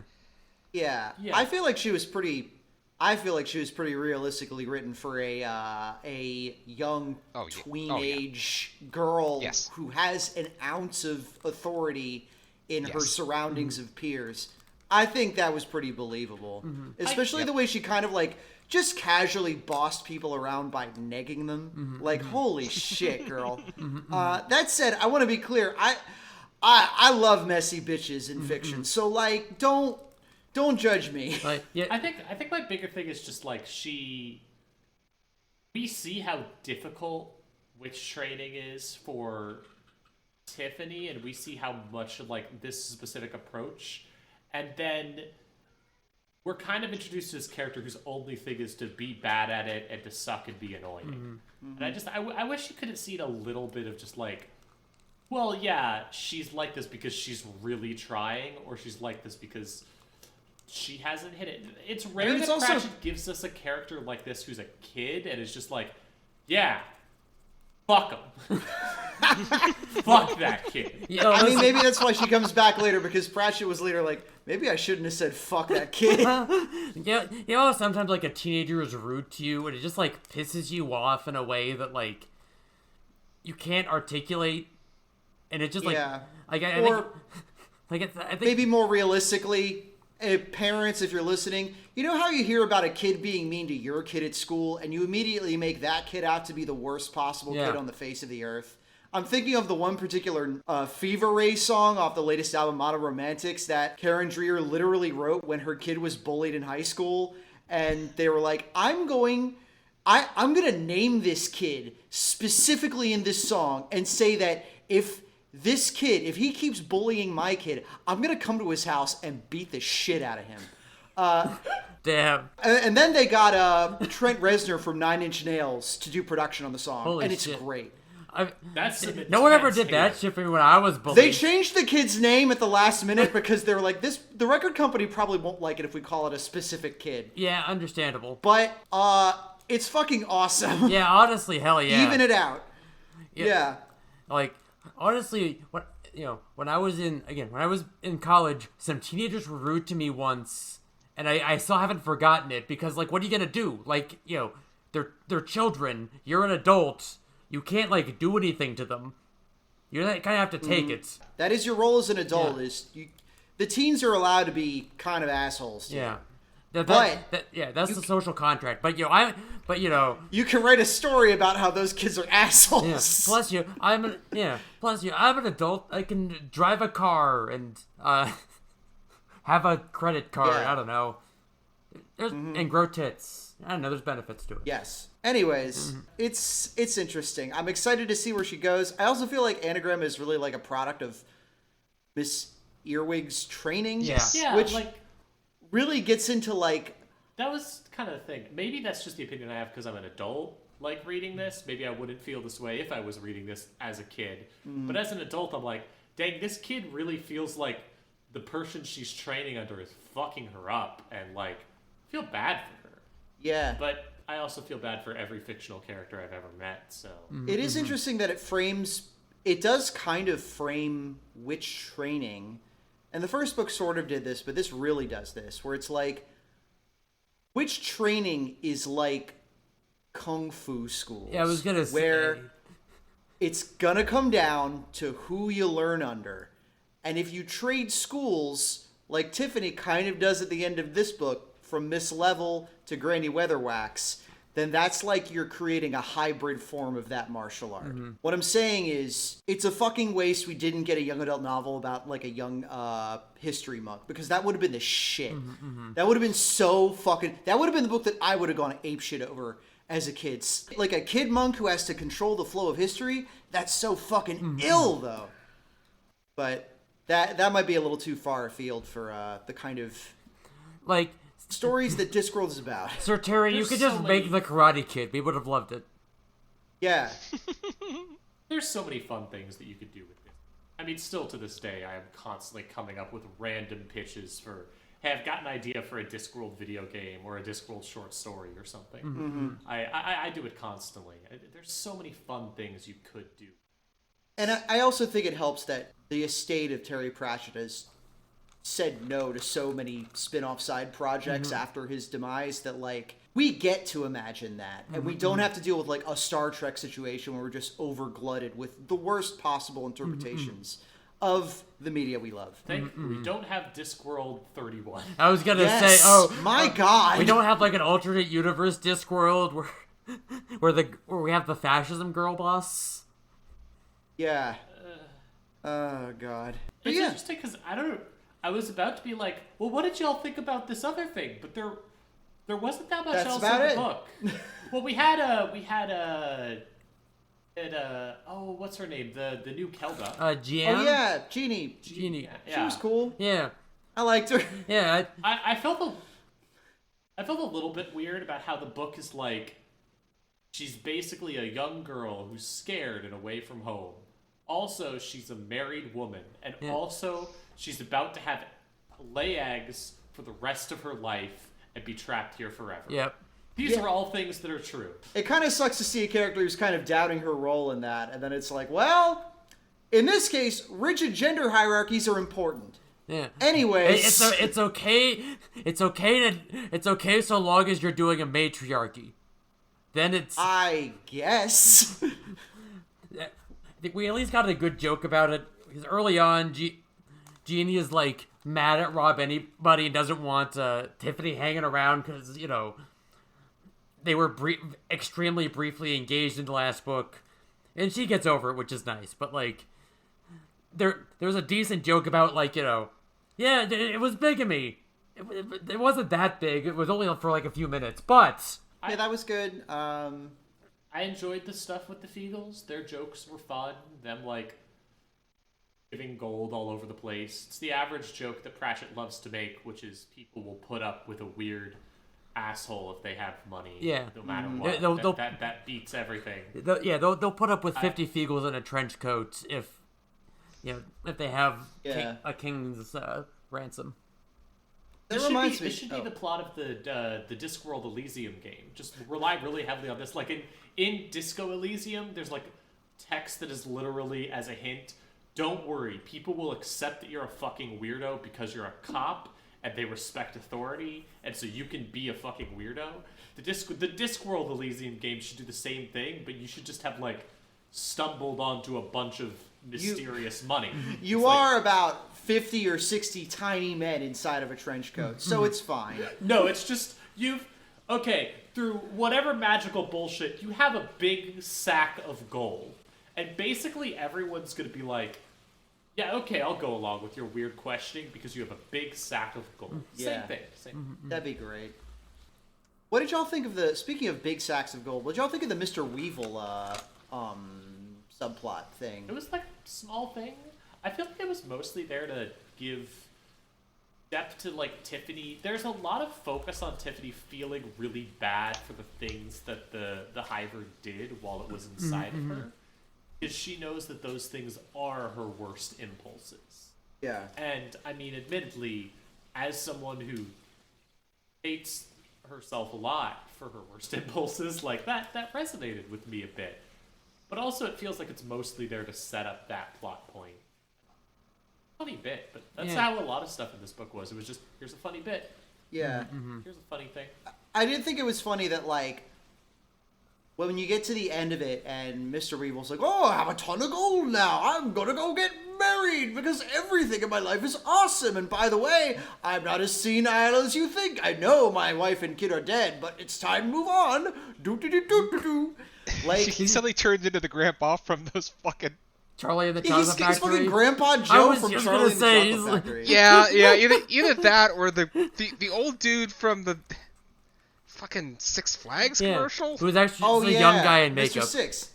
Yeah. I feel like she was pretty realistically written for a young tween-age girl who has an ounce of authority in her surroundings of peers. I think that was pretty believable. Especially the way she kind of just casually bossed people around by negging them. Holy shit, girl. That said, I want to be clear. I love messy bitches in fiction. So don't judge me. I think my bigger thing is just we see how difficult witch training is for Tiffany, and we see how much this specific approach, and then we're kind of introduced to this character whose only thing is to be bad at it and to suck and be annoying. And I wish you could have seen a little bit of just well, yeah, she's like this because she's really trying, or she's like this because she hasn't hit it. It's rare that Pratchett gives us a character like this who's a kid and is just yeah, fuck him. Fuck that kid. I mean, maybe that's why she comes back later, because Pratchett was later maybe I shouldn't have said fuck that kid. Sometimes a teenager is rude to you and it just pisses you off in a way that you can't articulate, and it just I think maybe more realistically, parents, if you're listening, you know how you hear about a kid being mean to your kid at school and you immediately make that kid out to be the worst possible kid on the face of the earth? I'm thinking of the one particular Fever Ray song off the latest album, Modern Romantics, that Karen Dreer literally wrote when her kid was bullied in high school. And they were like, I'm going to name this kid specifically in this song and say that if this kid, if he keeps bullying my kid, I'm going to come to his house and beat the shit out of him. Damn. And then they got Trent Reznor from Nine Inch Nails to do production on the song. Holy and it's shit. great. That's No one ever did that shit for me when I was bullied. They changed the kid's name at the last minute because they were like, the record company probably won't like it if we call it a specific kid. Yeah, understandable. But it's fucking awesome. Yeah, honestly, hell yeah. Even it out. Yeah. Like, honestly, when I was in college, some teenagers were rude to me once, and I still haven't forgotten it because, like, what are you gonna do? Like, they're children. You're an adult. You can't, like, do anything to them. You kind of have to take it. That is your role as an adult. The teens are allowed to be kind of assholes. Too. Yeah. That's the social contract. But you can write a story about how those kids are assholes. Yeah. Plus I'm an adult. I can drive a car and have a credit card. Yeah. I don't know. And grow tits. I don't know. There's benefits to it. Yes. Anyways, it's interesting. I'm excited to see where she goes. I also feel like Anagram is really like a product of Miss Earwig's training. Yeah. Which like really gets into like that was kind of the thing. Maybe that's just the opinion I have because I'm an adult. Like reading this, maybe I wouldn't feel this way if I was reading this as a kid. But as an adult, I'm like, dang, this kid really feels like the person she's training under is fucking her up, and like, I feel bad for her. Yeah. But I also feel bad for every fictional character I've ever met. So it is interesting that it does kind of frame witch training. And the first book sort of did this, but this really does this, where it's like, witch training is like kung fu schools. Yeah, I was gonna say. Where it's gonna come down to who you learn under. And if you trade schools, like Tiffany kind of does at the end of this book, from Miss Level to Granny Weatherwax, then that's like you're creating a hybrid form of that martial art. What I'm saying is, it's a fucking waste we didn't get a young adult novel about like a young history monk, because that would have been the shit. That would have been so fucking... That would have been the book that I would have gone apeshit over as a kid. Like a kid monk who has to control the flow of history, that's so fucking ill, though. But that might be a little too far afield for the kind of... Like... stories that Discworld is about. Sir Terry, you could just make the Karate Kid. We would have loved it. Yeah. There's so many fun things that you could do with this. I mean, still to this day, I am constantly coming up with random pitches for, hey, I've got an idea for a Discworld video game or a Discworld short story or something. I do it constantly. There's so many fun things you could do. And I also think it helps that the estate of Terry Pratchett has said no to so many spin-off side projects after his demise that, like, we get to imagine that. And we don't have to deal with, like, a Star Trek situation where we're just over-glutted with the worst possible interpretations of the media we love. We don't have Discworld 31. I was gonna say, my God, we don't have like an alternate universe Discworld where we have the fascism girl boss. Yeah. Oh God. It's interesting because I was about to be like, well, what did y'all think about this other thing? But there wasn't that much else in the book. Well, we had what's her name? The new Kelda. Jeanne? Oh yeah, Jeannie. Jeannie. Yeah. She was cool. Yeah. I liked her. Yeah. I felt a little bit weird about how the book is like, she's basically a young girl who's scared and away from home. Also, she's a married woman, and also she's about to lay eggs for the rest of her life and be trapped here forever. Yep. These are all things that are true. It kind of sucks to see a character who's kind of doubting her role in that, and then it's like, well, in this case, rigid gender hierarchies are important. Yeah. Anyways, it's okay. It's okay so long as you're doing a matriarchy. Then it's. I guess. We at least got a good joke about it because early on, Jeannie is like mad at Rob anybody and doesn't want Tiffany hanging around because they were extremely briefly engaged in the last book, and she gets over it, which is nice. But like, there's a decent joke about like yeah, it was bigamy. It wasn't that big. It was only for like a few minutes, but yeah, that was good. I enjoyed the stuff with the Feagles. Their jokes were fun. Them like giving gold all over the place. It's the average joke that Pratchett loves to make, which is people will put up with a weird asshole if they have money. Yeah. No matter what. That beats everything. They'll put up with 50 Feagles in a trench coat if they have a king's ransom. This should be the plot of the Discworld Elysium game. Just rely really heavily on this. Like in Disco Elysium, there's like text that is literally as a hint. Don't worry, people will accept that you're a fucking weirdo because you're a cop and they respect authority, and so you can be a fucking weirdo. The Discworld Elysium game should do the same thing, but you should just have like stumbled onto a bunch of mysterious money. You are about 50 or 60 tiny men inside of a trench coat, so it's fine. No, it's just through whatever magical bullshit, you have a big sack of gold. And basically everyone's going to be like, yeah, okay, I'll go along with your weird questioning because you have a big sack of gold. Yeah. Same thing. That'd be great. What did y'all think of speaking of big sacks of gold, what did y'all think of the Mr. Weevil subplot thing? It was like a small thing. I feel like it was mostly there to give depth to like Tiffany. There's a lot of focus on Tiffany feeling really bad for the things that the Hiver did while it was inside of her. Because she knows that those things are her worst impulses. Yeah. And, I mean, admittedly, as someone who hates herself a lot for her worst impulses, like, that resonated with me a bit. But also it feels like it's mostly there to set up that plot point. Funny bit, but that's how a lot of stuff in this book was. It was just, here's a funny bit. Yeah. Here's a funny thing. I did think it was funny that, like, when you get to the end of it and Mr. Weevil's like, oh, I have a ton of gold now. I'm going to go get married because everything in my life is awesome. And by the way, I'm not as senile as you think. I know my wife and kid are dead, but it's time to move on. Do-do-do-do-do-do. Like, he suddenly turns into the grandpa from those fucking... Charlie and the Chocolate Factory. He's fucking Grandpa Joe from Charlie and the Chocolate Factory. Yeah, either that or the old dude from the... fucking Six Flags commercial? Who was actually a young guy in makeup. Mr. Six.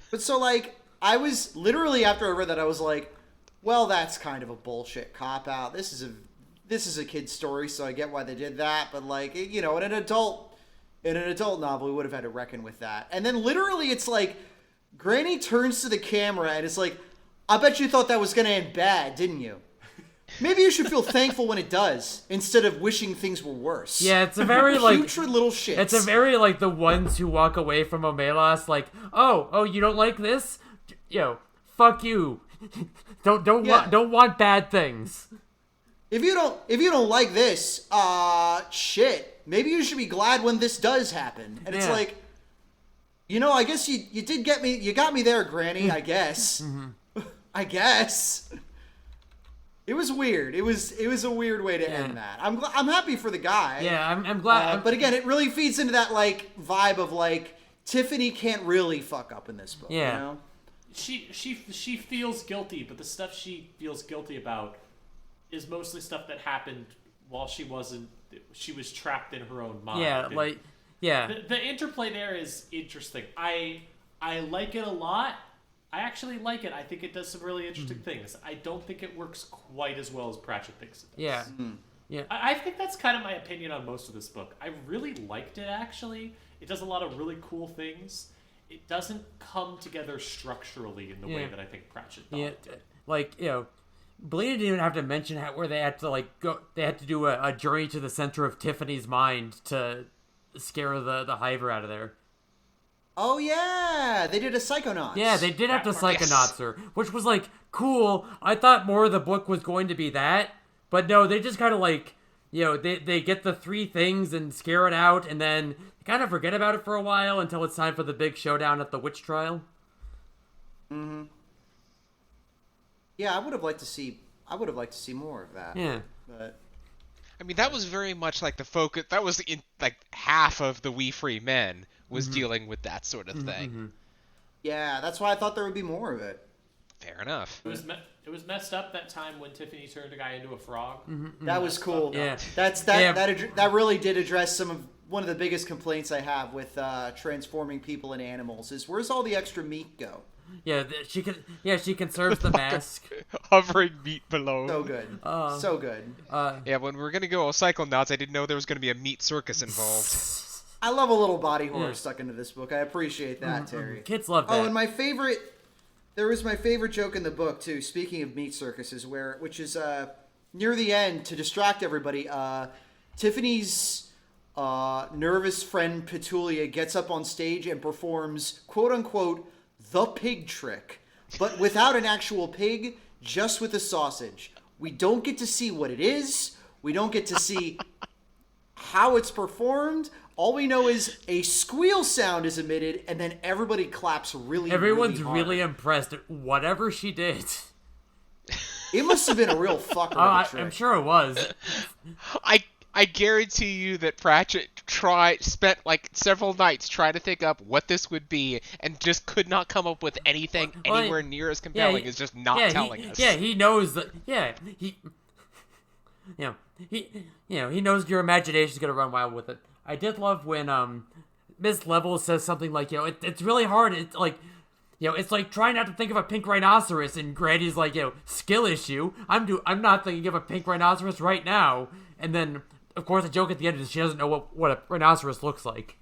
But so, like, I was literally, after I read that, I was like, well, that's kind of a bullshit cop-out. This is a kid's story, so I get why they did that. But, like, in an adult novel, we would have had to reckon with that. And then literally it's like, Granny turns to the camera and it's like, I bet you thought that was going to end bad, didn't you? Maybe you should feel thankful when it does, instead of wishing things were worse. Yeah, it's a very, like... putrid little shit. It's a very, like, the ones who walk away from Omelas, like, oh, you don't like this? Fuck you. Don't want bad things. If you don't like this, shit. Maybe you should be glad when this does happen. And it's like, I guess you did get me. You got me there, Granny. I guess. I guess. It was weird. It was a weird way to end that. I'm happy for the guy. Yeah, I'm glad. But again, it really feeds into that like vibe of like Tiffany can't really fuck up in this book. Yeah. You know? She feels guilty, but the stuff she feels guilty about is mostly stuff that happened while she was trapped in her own mind. Yeah, The interplay there is interesting. I like it a lot. I actually like it. I think it does some really interesting things. I don't think it works quite as well as Pratchett thinks it does. Yeah. Yeah. I think that's kind of my opinion on most of this book. I really liked it, actually. It does a lot of really cool things. It doesn't come together structurally in the way that I think Pratchett thought it did. Like, Blaine didn't even have to mention where they had to, like, go. They had to do a journey to the center of Tiffany's mind to scare the Hiver out of there. Oh, yeah. They did a Psychonauts. Yeah, they did have to Psychonauts her, which was, like, cool. I thought more of the book was going to be that. But no, they just kind of, like, they get the three things and scare it out, and then kind of forget about it for a while until it's time for the big showdown at the witch trial. Mm-hmm. Yeah, I would have liked to see more of that. Yeah. But I mean, that was very much like the focus. That was like half of the We Free Men was dealing with that sort of thing. Yeah, that's why I thought there would be more of it. Fair enough. It was messed up that time when Tiffany turned a guy into a frog. That was cool. Yeah. That really did address some of one of the biggest complaints I have with transforming people into animals is where's all the extra meat go? Yeah, she conserves the mask. Hovering meat below. So good. So good. Yeah, when we were gonna go all Psychonauts, I didn't know there was gonna be a meat circus involved. I love a little body horror stuck into this book. I appreciate that, Terry. Kids love that. Oh, and there was my favorite joke in the book too. Speaking of meat circuses, which is near the end to distract everybody. Tiffany's nervous friend Petulia gets up on stage and performs "quote unquote" the pig trick, but without an actual pig, just with a sausage. We don't get to see what it is. We don't get to see how it's performed. All we know is a squeal sound is emitted, and then everybody claps Everyone's really really impressed at whatever she did. It must have been a real fucker of a trick. I'm sure it was. I guarantee you that Pratchett spent like several nights trying to think up what this would be, and just could not come up with anything anywhere near as compelling as just not telling us. Yeah, he knows that. Yeah, he knows your imagination's gonna run wild with it. I did love when Miss Level says something like, it's really hard. It's like, it's like trying not to think of a pink rhinoceros, and Granny's like, skill issue. I'm not thinking of a pink rhinoceros right now. And then, of course, the joke at the end is she doesn't know what a rhinoceros looks like.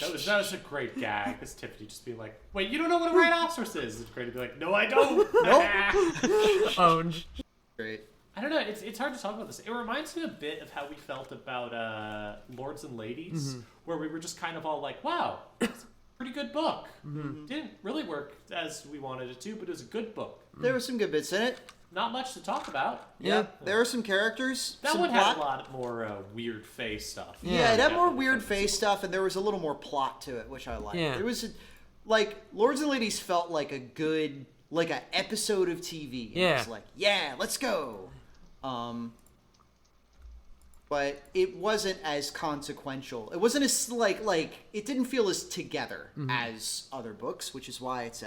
That was a great gag. Because Tiffany just being like, "Wait, you don't know what a rhinoceros is?" It's great to be like, "No, I don't." Nope. Great. I don't know. It's hard to talk about this. It reminds me a bit of how we felt about Lords and Ladies, where we were just kind of all like, "Wow, it's a pretty good book. Didn't really work as we wanted it to, but it was a good book." There were some good bits in it. Not much to talk about. Yeah, there are some characters. That one had a lot more weird face stuff. Yeah, it had more weird face stuff, and there was a little more plot to it, which I liked. Yeah. There was, Lords and Ladies felt like a good, an episode of TV. And it was like, yeah, let's go. But it wasn't as consequential. It wasn't as, it didn't feel as together as other books, which is why it's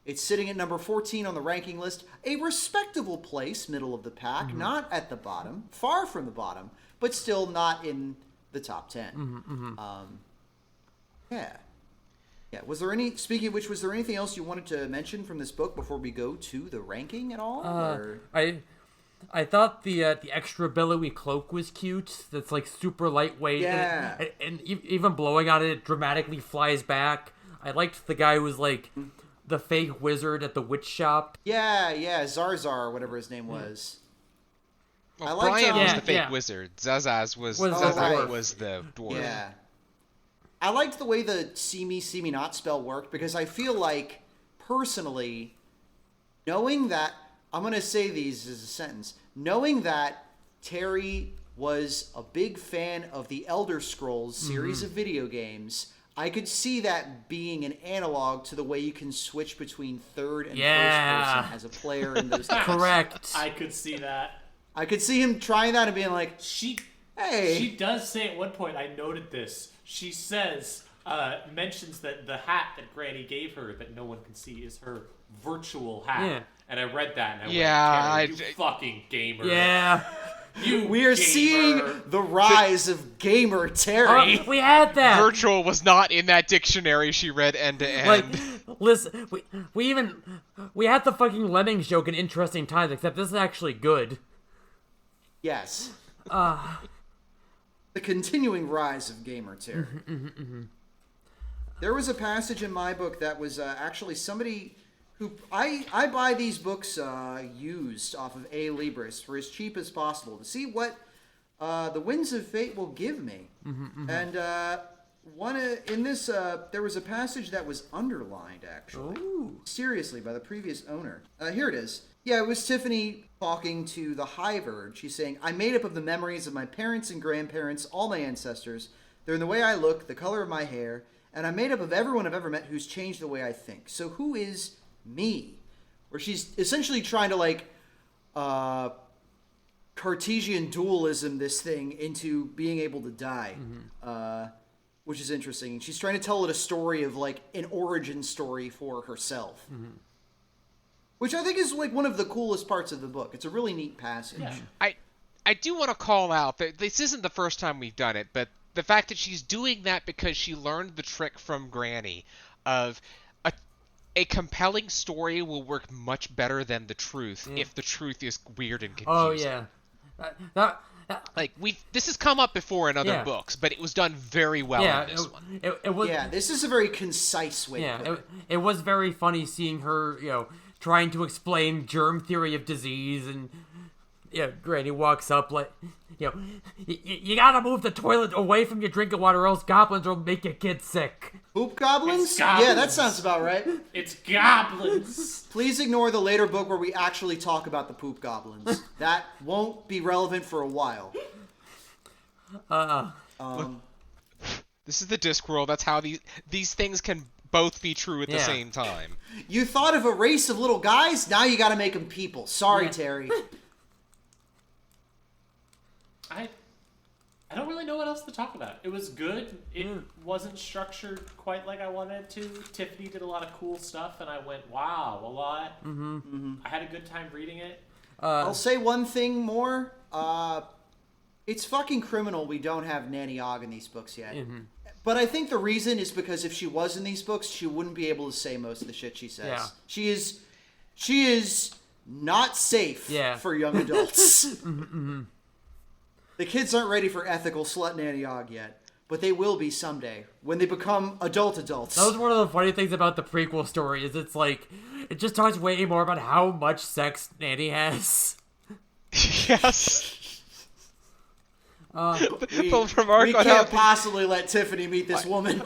it's sitting at number 14 on the ranking list. A respectable place, middle of the pack, not at the bottom, far from the bottom, but still not in the top 10. Yeah. Yeah. Speaking of which, was there anything else you wanted to mention from this book before we go to the ranking at all? I thought the extra billowy cloak was cute. That's like super lightweight. Yeah. And even blowing on it dramatically flies back. I liked the guy who was like the fake wizard at the witch shop. Yeah, Zarzar, or whatever his name was. Well, Brian was the fake wizard. Zazaz was the dwarf. Yeah. I liked the way the see me not spell worked, because I feel like, personally, knowing that, I'm going to say these as a sentence, knowing that Terry was a big fan of the Elder Scrolls series of video games, I could see that being an analog to the way you can switch between third and first person as a player in those games. Correct. I could see that. I could see him trying that and being like, She hey. does say at one point, I noted this, she says, mentions that the hat that Granny gave her that no one can see is her virtual hat. Yeah. And I read that and I went, Terry, you fucking gamer. Yeah. We are seeing the rise of gamer Terry. We had that. Virtual was not in that dictionary she read end to end. Listen, we had the fucking lemmings joke in Interesting Times, except this is actually good. Yes. The continuing rise of gamer Terry. There was a passage in my book that was actually somebody who I buy these books used off of A Libris for as cheap as possible to see what the Winds of Fate will give me. And in this there was a passage that was underlined actually. Ooh. Seriously, by the previous owner. Here it is. Yeah, it was Tiffany talking to the Highverge. She's saying, "I'm made up of the memories of my parents and grandparents, all my ancestors. They're in the way I look, the color of my hair, and I'm made up of everyone I've ever met who's changed the way I think. So who is me?" Where she's essentially trying to Cartesian dualism this thing into being able to die, which is interesting. And she's trying to tell it a story of an origin story for herself, which I think is one of the coolest parts of the book. It's a really neat passage. Yeah. I do want to call out that this isn't the first time we've done it, but the fact that she's doing that because she learned the trick from Granny of a compelling story will work much better than the truth if the truth is weird and confusing. Oh yeah, like this has come up before in other books, but it was done very well in this one. It was. Yeah, this is a very concise way. Yeah, it was very funny seeing her, trying to explain germ theory of disease, and Granny walks up like, you gotta move the toilet away from your drinking water, or else goblins will make your kid sick. Hoop goblins? Yeah, that sounds about right. It's goblins. Please ignore the later book where we actually talk about the poop goblins. That won't be relevant for a while. This is the Discworld. That's how these things can both be true at the same time. You thought of a race of little guys? Now you gotta make them people. Sorry, Terry. I don't really know what else to talk about. It was good. It wasn't structured quite like I wanted it to. Tiffany did a lot of cool stuff, and I went, wow, a lot. I had a good time reading it. I'll say one thing more. It's fucking criminal we don't have Nanny Ogg in these books yet. But I think the reason is because if she was in these books, she wouldn't be able to say most of the shit she says. Yeah. She is not safe for young adults. The kids aren't ready for ethical slut Nanny Ogg yet, but they will be someday when they become adults. That was one of the funny things about the prequel story is it just talks way more about how much sex Nanny has. Yes. We can't possibly let Tiffany meet this woman.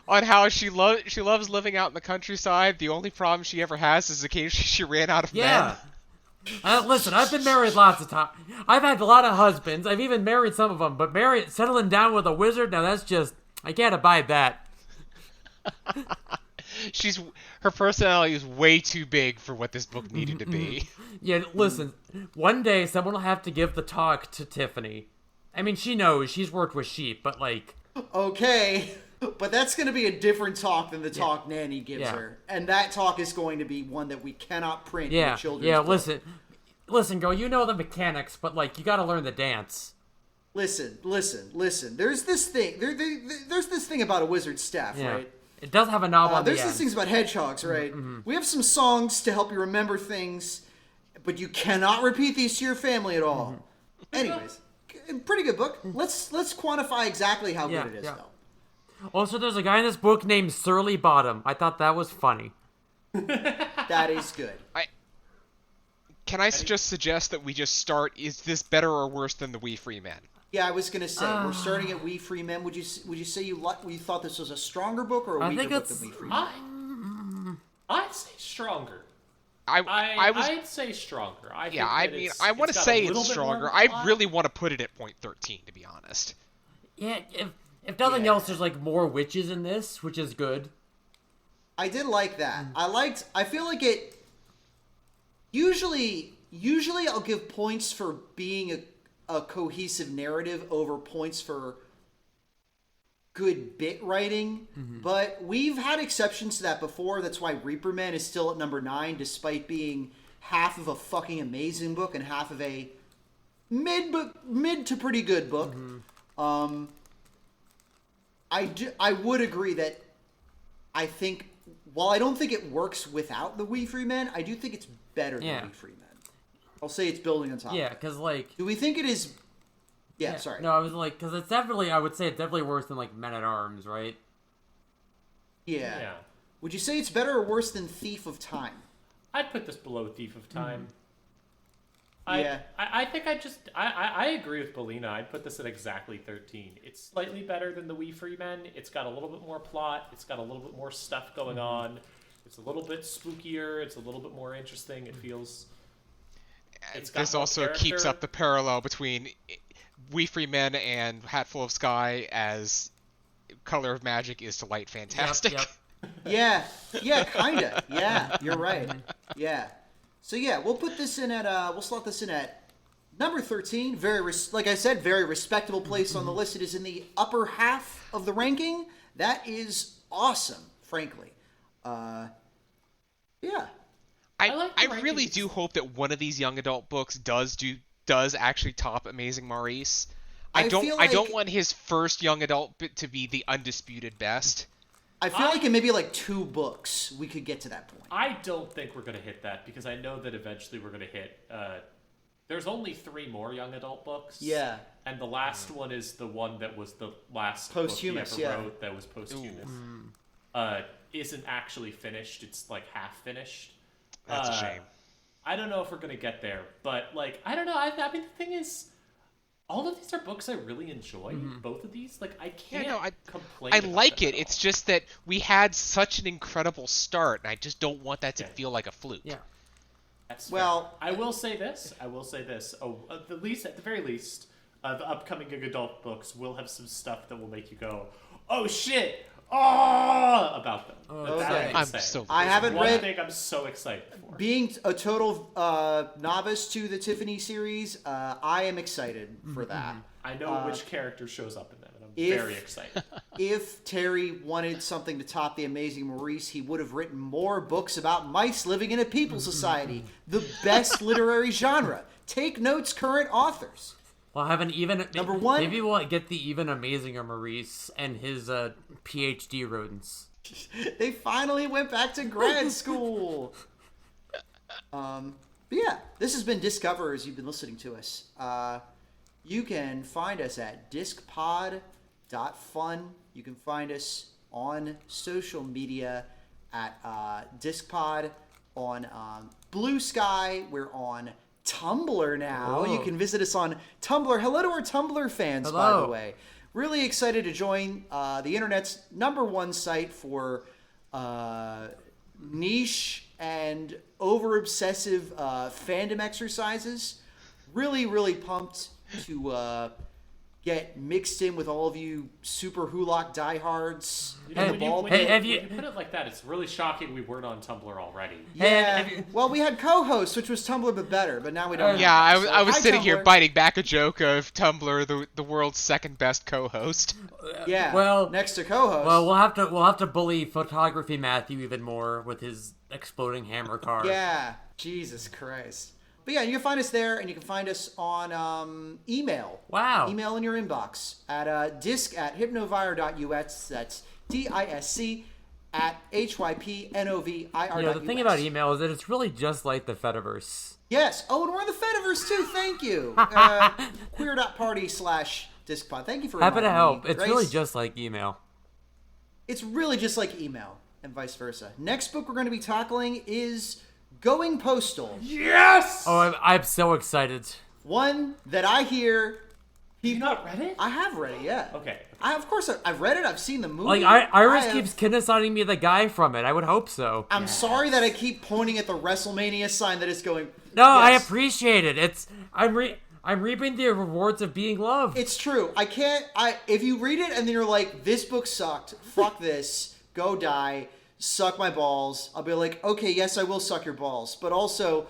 On how she loves living out in the countryside. The only problem she ever has is occasionally she ran out of men. Listen, I've been married lots of times. I've had a lot of husbands. I've even married some of them. But settling down with a wizard, now that's just... I can't abide that. Her personality is way too big for what this book needed to be. Yeah, listen. One day, someone will have to give the talk to Tiffany. I mean, she knows. She's worked with sheep, but like... Okay... But that's going to be a different talk than the talk Nanny gives her. And that talk is going to be one that we cannot print in a children's book. Listen, girl, you know the mechanics, but, like, you got to learn the dance. Listen. There's this thing. There's this thing about a wizard's staff, right? It does have a knob on the end. There's these things about hedgehogs, right? We have some songs to help you remember things, but you cannot repeat these to your family at all. Anyways, pretty good book. Let's quantify exactly how good it is, though. Also, there's a guy in this book named Surly Bottom. I thought that was funny. That is good. Can I just suggest that we just start, is this better or worse than the We Free Men? Yeah, I was going to say, we're starting at We Free Men. Would you say you thought this was a stronger book or a weaker book than We Free Men? I'd say stronger. I'd say stronger. I want to say it's stronger. I really want to put it at point 13, to be honest. Yeah, if nothing else, there's like more witches in this, which is good. I did like that. I feel like it. Usually I'll give points for being a cohesive narrative over points for good bit writing. But we've had exceptions to that before. That's why Reaper Man is still at number 9, despite being half of a fucking amazing book and half of a mid to pretty good book. I would agree that I think, while I don't think it works without the We Free Men, I do think it's better than We Free Men. I'll say it's building on top. Yeah, because like... Do we think it is... Yeah, sorry. No, I was like, because it's definitely, I would say it's definitely worse than like Men at Arms, right? Yeah. Would you say it's better or worse than Thief of Time? I'd put this below Thief of Time. I think I agree with Belina. I'd put this at exactly 13. It's slightly better than the We Free Men. It's got a little bit more plot. It's got a little bit more stuff going on. It's a little bit spookier. It's a little bit more interesting. It feels... This also keeps up the parallel between We Free Men and Hatful of Sky, as Color of Magic is to Light Fantastic. Yeah, kinda. Yeah, you're right. Yeah. So yeah, we'll put this in at we'll slot this in at number 13. Like I said, very respectable place on the list. It is in the upper half of the ranking. That is awesome, frankly. Yeah. I really do hope that one of these young adult books does do does actually top Amazing Maurice. I don't want his first young adult to be the undisputed best. I feel like in maybe like 2 books we could get to that point. I don't think we're going to hit that because I know that eventually we're going to hit. There's only 3 more young adult books. Yeah. And the last one is the one that was the last posthumous, book he ever wrote that was posthumous. Isn't actually finished. It's like half finished. That's a shame. I don't know if we're going to get there, but like, I don't know. I mean, the thing is, all of these are books I really enjoy. Both of these, like, I can't complain. I about like them it. It's just that we had such an incredible start, and I just don't want that to feel like a fluke. Yeah. That's well, fair. I will say this. Oh, at the very least, the upcoming young adult books will have some stuff that will make you go, "Oh shit!" About them. I haven't read. One thing I'm so excited for. Being a total novice to the Tiffany series, I am excited for that. I know which character shows up in them, and I'm very excited. If Terry wanted something to top the Amazing Maurice, he would have written more books about mice living in a people society, the best literary genre. Take notes, current authors. We'll have an even number 1. Maybe we'll get the even Amazinger Maurice and his PhD rodents. They finally went back to grad school. But yeah, this has been Discover as you've been listening to us. You can find us at discpod.fun. You can find us on social media at Discpod, on Blue Sky. We're on Tumblr now. You can visit us on Tumblr. Hello to our Tumblr fans, by the way. Really excited to join the internet's #1 site for niche and over-obsessive fandom exercises. Really, really pumped to get mixed in with all of you super Hulock diehards. When you put it like that, it's really shocking we weren't on Tumblr already. Yeah, well, we had co-hosts, which was Tumblr but better, but now we don't. Yeah, I was sitting here biting back a joke of Tumblr, the world's second best co-host. Yeah, well, next to co-host. Well, we'll have to bully photography Matthew even more with his exploding hammer car. Yeah, Jesus Christ. But yeah, you can find us there, and you can find us on email. Wow. Email in your inbox at disc@hypnovire.us. That's DISC at HYPNOVIR. You know, the thing about email is that it's really just like the Fediverse. Yes. Oh, and we're in the Fediverse too. Thank you. queer.party/discpod. Thank you for happy to help. It's Grace. really just like email. It's really just like email, and vice versa. Next book we're going to be tackling is Going Postal. Yes! Oh, I'm so excited. One that I hear You've not read it? I have read it, yeah. Okay. Of course, I've read it. I've seen the movie. Like, Iris keeps assigning me the guy from it. I would hope so. I'm sorry that I keep pointing at the WrestleMania sign that is going... No, yes. I appreciate it. I'm reaping the rewards of being loved. It's true. If you read it and then you're like, this book sucked, fuck this, go die, suck my balls, I'll be like, okay, yes, I will suck your balls. But also,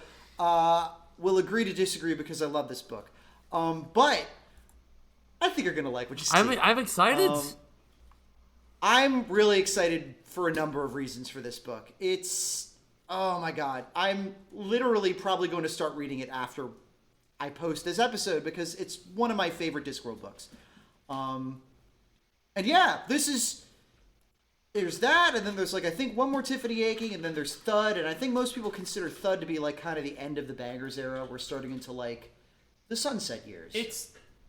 we'll agree to disagree because I love this book. But I think you're going to like what you see. I'm excited. I'm really excited for a number of reasons for this book. It's, oh my God. I'm literally probably going to start reading it after I post this episode because it's one of my favorite Discworld books. And yeah, there's that, and then there's like, I think one more Tiffany Aching, and then there's Thud, and I think most people consider Thud to be like kind of the end of the Bangers era. We're starting into like the Sunset years.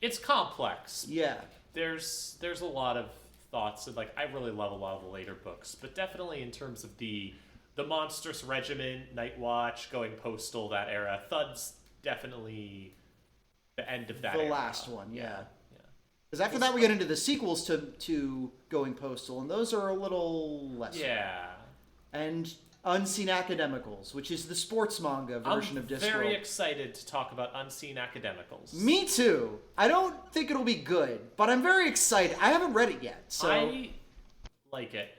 It's complex. Yeah. There's a lot of thoughts, and like I really love a lot of the later books, but definitely in terms of the Monstrous Regiment, Night Watch, Going Postal, that era, Thud's definitely the end of that era. The last one, yeah. Because after that we get into the sequels to Going Postal, and those are a little less. Yeah. And Unseen Academicals, which is the sports manga version of Discworld. I'm very excited to talk about Unseen Academicals. Me too. I don't think it'll be good, but I'm very excited. I haven't read it yet, so... I like it,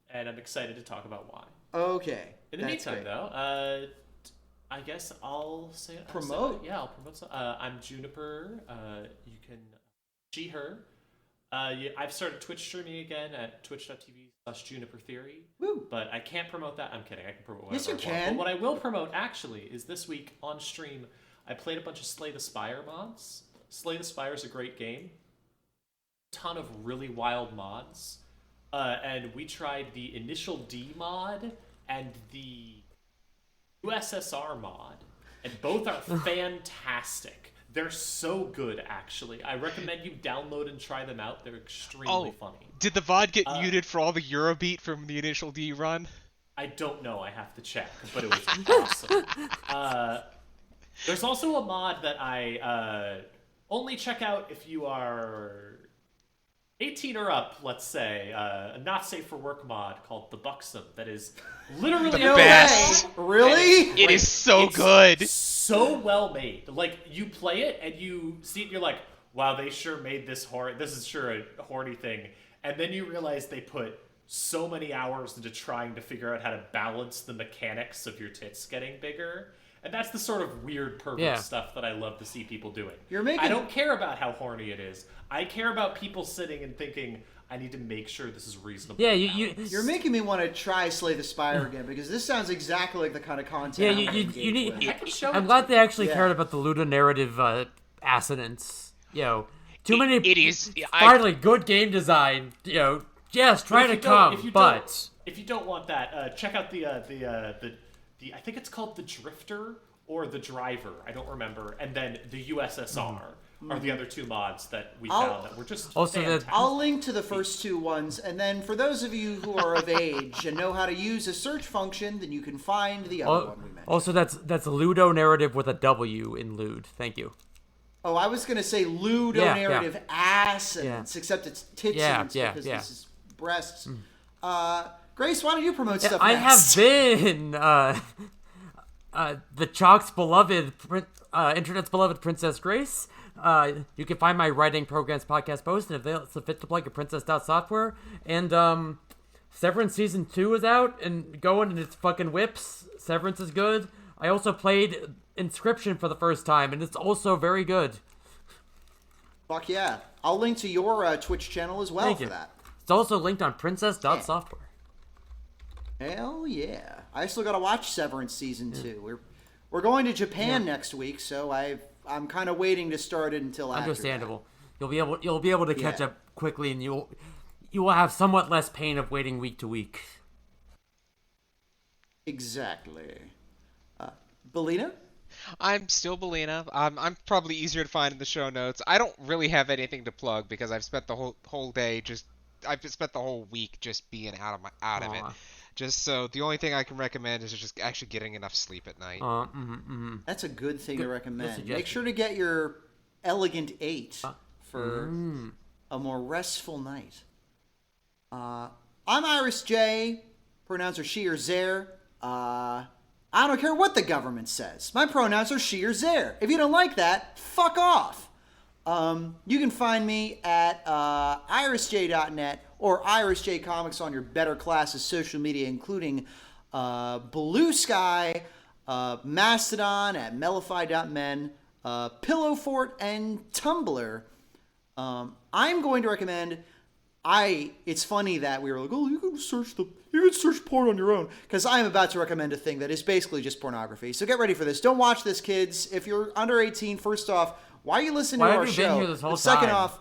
and I'm excited to talk about why. Okay. In the meantime, though, I guess I'll say... Promote? I'll promote some. I'm Juniper. You can... She, her. I've started Twitch streaming again at twitch.tv/JuniperTheory. Woo. But I can't promote that. I'm kidding. I can promote whatever Yes, you I want. can. But what I will promote, actually, is this week on stream, I played a bunch of Slay the Spire mods. Slay the Spire is a great game. Ton of really wild mods. And we tried the Initial D mod and the USSR mod. And both are fantastic. They're so good, actually. I recommend you download and try them out. They're extremely funny. Did the VOD get muted for all the Eurobeat from the Initial D run? I don't know. I have to check, but it was awesome. There's also a mod that I only check out if you are 18 or up, let's say. A not safe for work mod called The Buxom that is literally the best. Really? It is so good. So well made. Like, you play it and you see it and you're like, wow, they sure made this horny. This is sure a horny thing. And then you realize they put so many hours into trying to figure out how to balance the mechanics of your tits getting bigger. And that's the sort of weird pervert stuff that I love to see people doing. I don't care about how horny it is. I care about people sitting and thinking, I need to make sure this is reasonable. Yeah, you're making me want to try Slay the Spire again, because this sounds exactly like the kind of content you need. I'm I'm glad they actually cared about the ludonarrative assonance. Too many. It is finally good game design. Yes, try to come, but if you don't want that, check out the I think it's called the Drifter or the Driver. I don't remember. And then the USSR are the other two mods that we found that were just fantastic. I'll link to the first two ones, and then for those of you who are of age and know how to use a search function, then you can find the other one we mentioned. Also, that's ludonarrative with a W in lewd. Thank you. Oh, I was going to say ludonarrative assonance, except it's titsonance because this is breasts. Grace, why don't you promote stuff I next? have been the Chalk's beloved, internet's beloved Princess Grace. You can find my writing programs podcast post, and if it's a fit to plug at princess.software. And Severance Season 2 is out and going, and it's fucking whips. Severance is good. I also played Inscription for the first time, and it's also very good. Fuck yeah. I'll link to your Twitch channel as well for that. It's also linked on princess.software. Hell yeah. I still gotta watch Severance Season 2. We're going to Japan next week, so I'm kind of waiting to start it until after Understandable. That. You'll be able to catch up quickly, and you will have somewhat less pain of waiting week to week. Exactly. Belina? I'm still Belina. I'm probably easier to find in the show notes. I don't really have anything to plug because I've spent the whole day I've spent the whole week just being out of it. Just so the only thing I can recommend is just actually getting enough sleep at night. That's a good thing to recommend. Make sure to get your Elegant 8 for a more restful night. I'm Iris J, pronouncer she or zer. I don't care what the government says. My pronouns are she or zer. If you don't like that, fuck off. You can find me at irisj.net or IrisJ Comics on your better classes social media, including Blue Sky, Mastodon at mellify.men, Pillowfort, and Tumblr. I'm going to recommend. It's funny that we were like, oh, you can search porn on your own, because I am about to recommend a thing that is basically just pornography. So get ready for this. Don't watch this, kids. If you're under 18, first off, why are you listening to our show? Been here this whole Second time? off,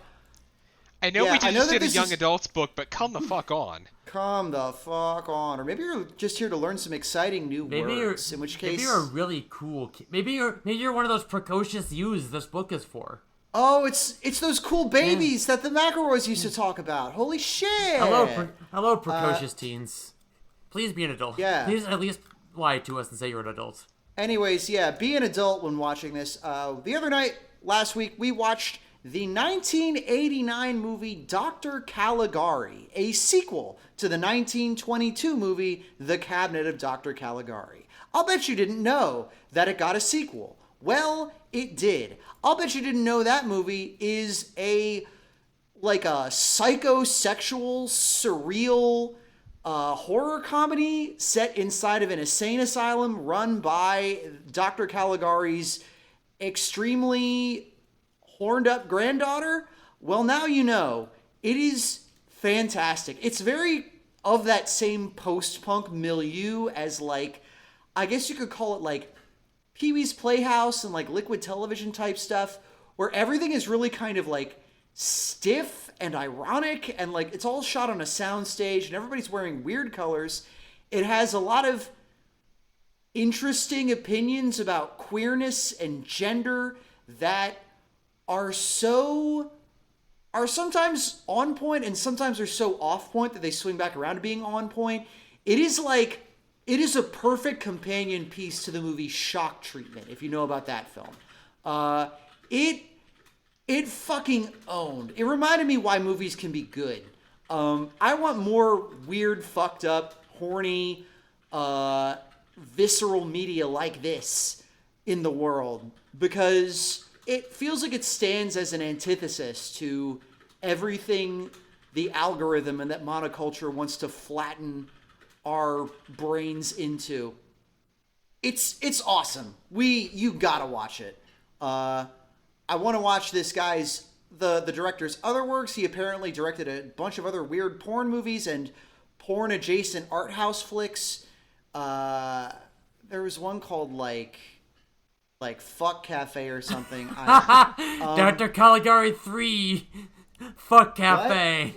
I know we just did a young adults book, but come the fuck on. Come the fuck on. Or maybe you're just here to learn some exciting new words. In which case, maybe you're a really cool kid. Maybe you're one of those precocious youths this book is for. Oh, it's those cool babies that the McElroys used to talk about. Holy shit! Hello, precocious teens. Please be an adult. Yeah. Please at least lie to us and say you're an adult. Anyways, be an adult when watching this. The other night, last week, we watched the 1989 movie Dr. Caligari, a sequel to the 1922 movie The Cabinet of Dr. Caligari. I'll bet you didn't know that it got a sequel. Well, it did. I'll bet you didn't know that movie is a psychosexual, surreal horror comedy set inside of an insane asylum run by Dr. Caligari's extremely horned up granddaughter. Well, now you know. It is fantastic. It's very of that same post-punk milieu as I guess you could call it Pee-wee's Playhouse and like Liquid Television type stuff, where everything is really kind of like stiff and ironic, and like it's all shot on a soundstage and everybody's wearing weird colors. It has a lot of interesting opinions about queerness and gender that are sometimes on point and sometimes are so off point that they swing back around to being on point. It is a perfect companion piece to the movie Shock Treatment, if you know about that film. It fucking owned. It reminded me why movies can be good. I want more weird, fucked up, horny, visceral media like this in the world, because it feels like it stands as an antithesis to everything the algorithm and that monoculture wants to flatten our brains into. It's awesome. You gotta watch it. I want to watch this guy's the director's other works. He apparently directed a bunch of other weird porn movies and porn adjacent art house flicks. There was one called like Fuck Cafe or something. Dr. Caligari 3 Fuck Cafe.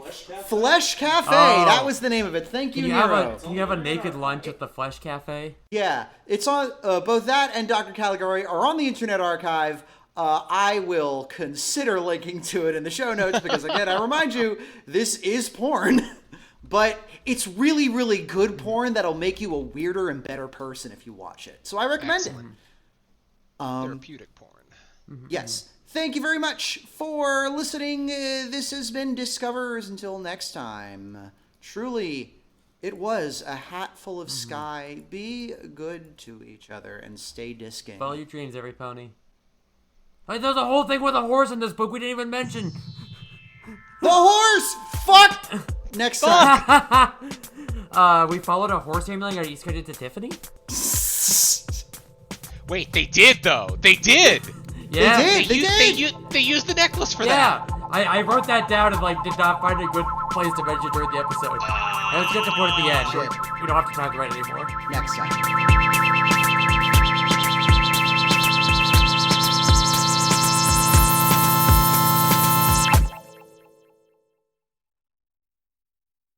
Flesh Cafe. That was the name of it. Thank you, Nero. Can you have a naked lunch at the Flesh Cafe? Yeah, it's on both that and Dr. Caligari are on the Internet Archive. I will consider linking to it in the show notes because, again, I remind you, this is porn. But it's really, really good porn that'll make you a weirder and better person if you watch it. So I recommend it. Therapeutic porn. Yes. Thank you very much for listening. This has been Discoverers. Until next time. Truly, it was a hat full of sky. Be good to each other and stay disking. Follow your dreams, every pony. Hey, there's a whole thing with a horse in this book we didn't even mention. The horse! Fuck! Next time. We followed a horse ambling at East Credit to Tiffany? Wait, they did though. They did. Yeah. They used the necklace for that. Yeah. I wrote that down and did not find a good place to mention during the episode. And let's get to put at the end. Shit. We don't have to talk about it anymore. Next time.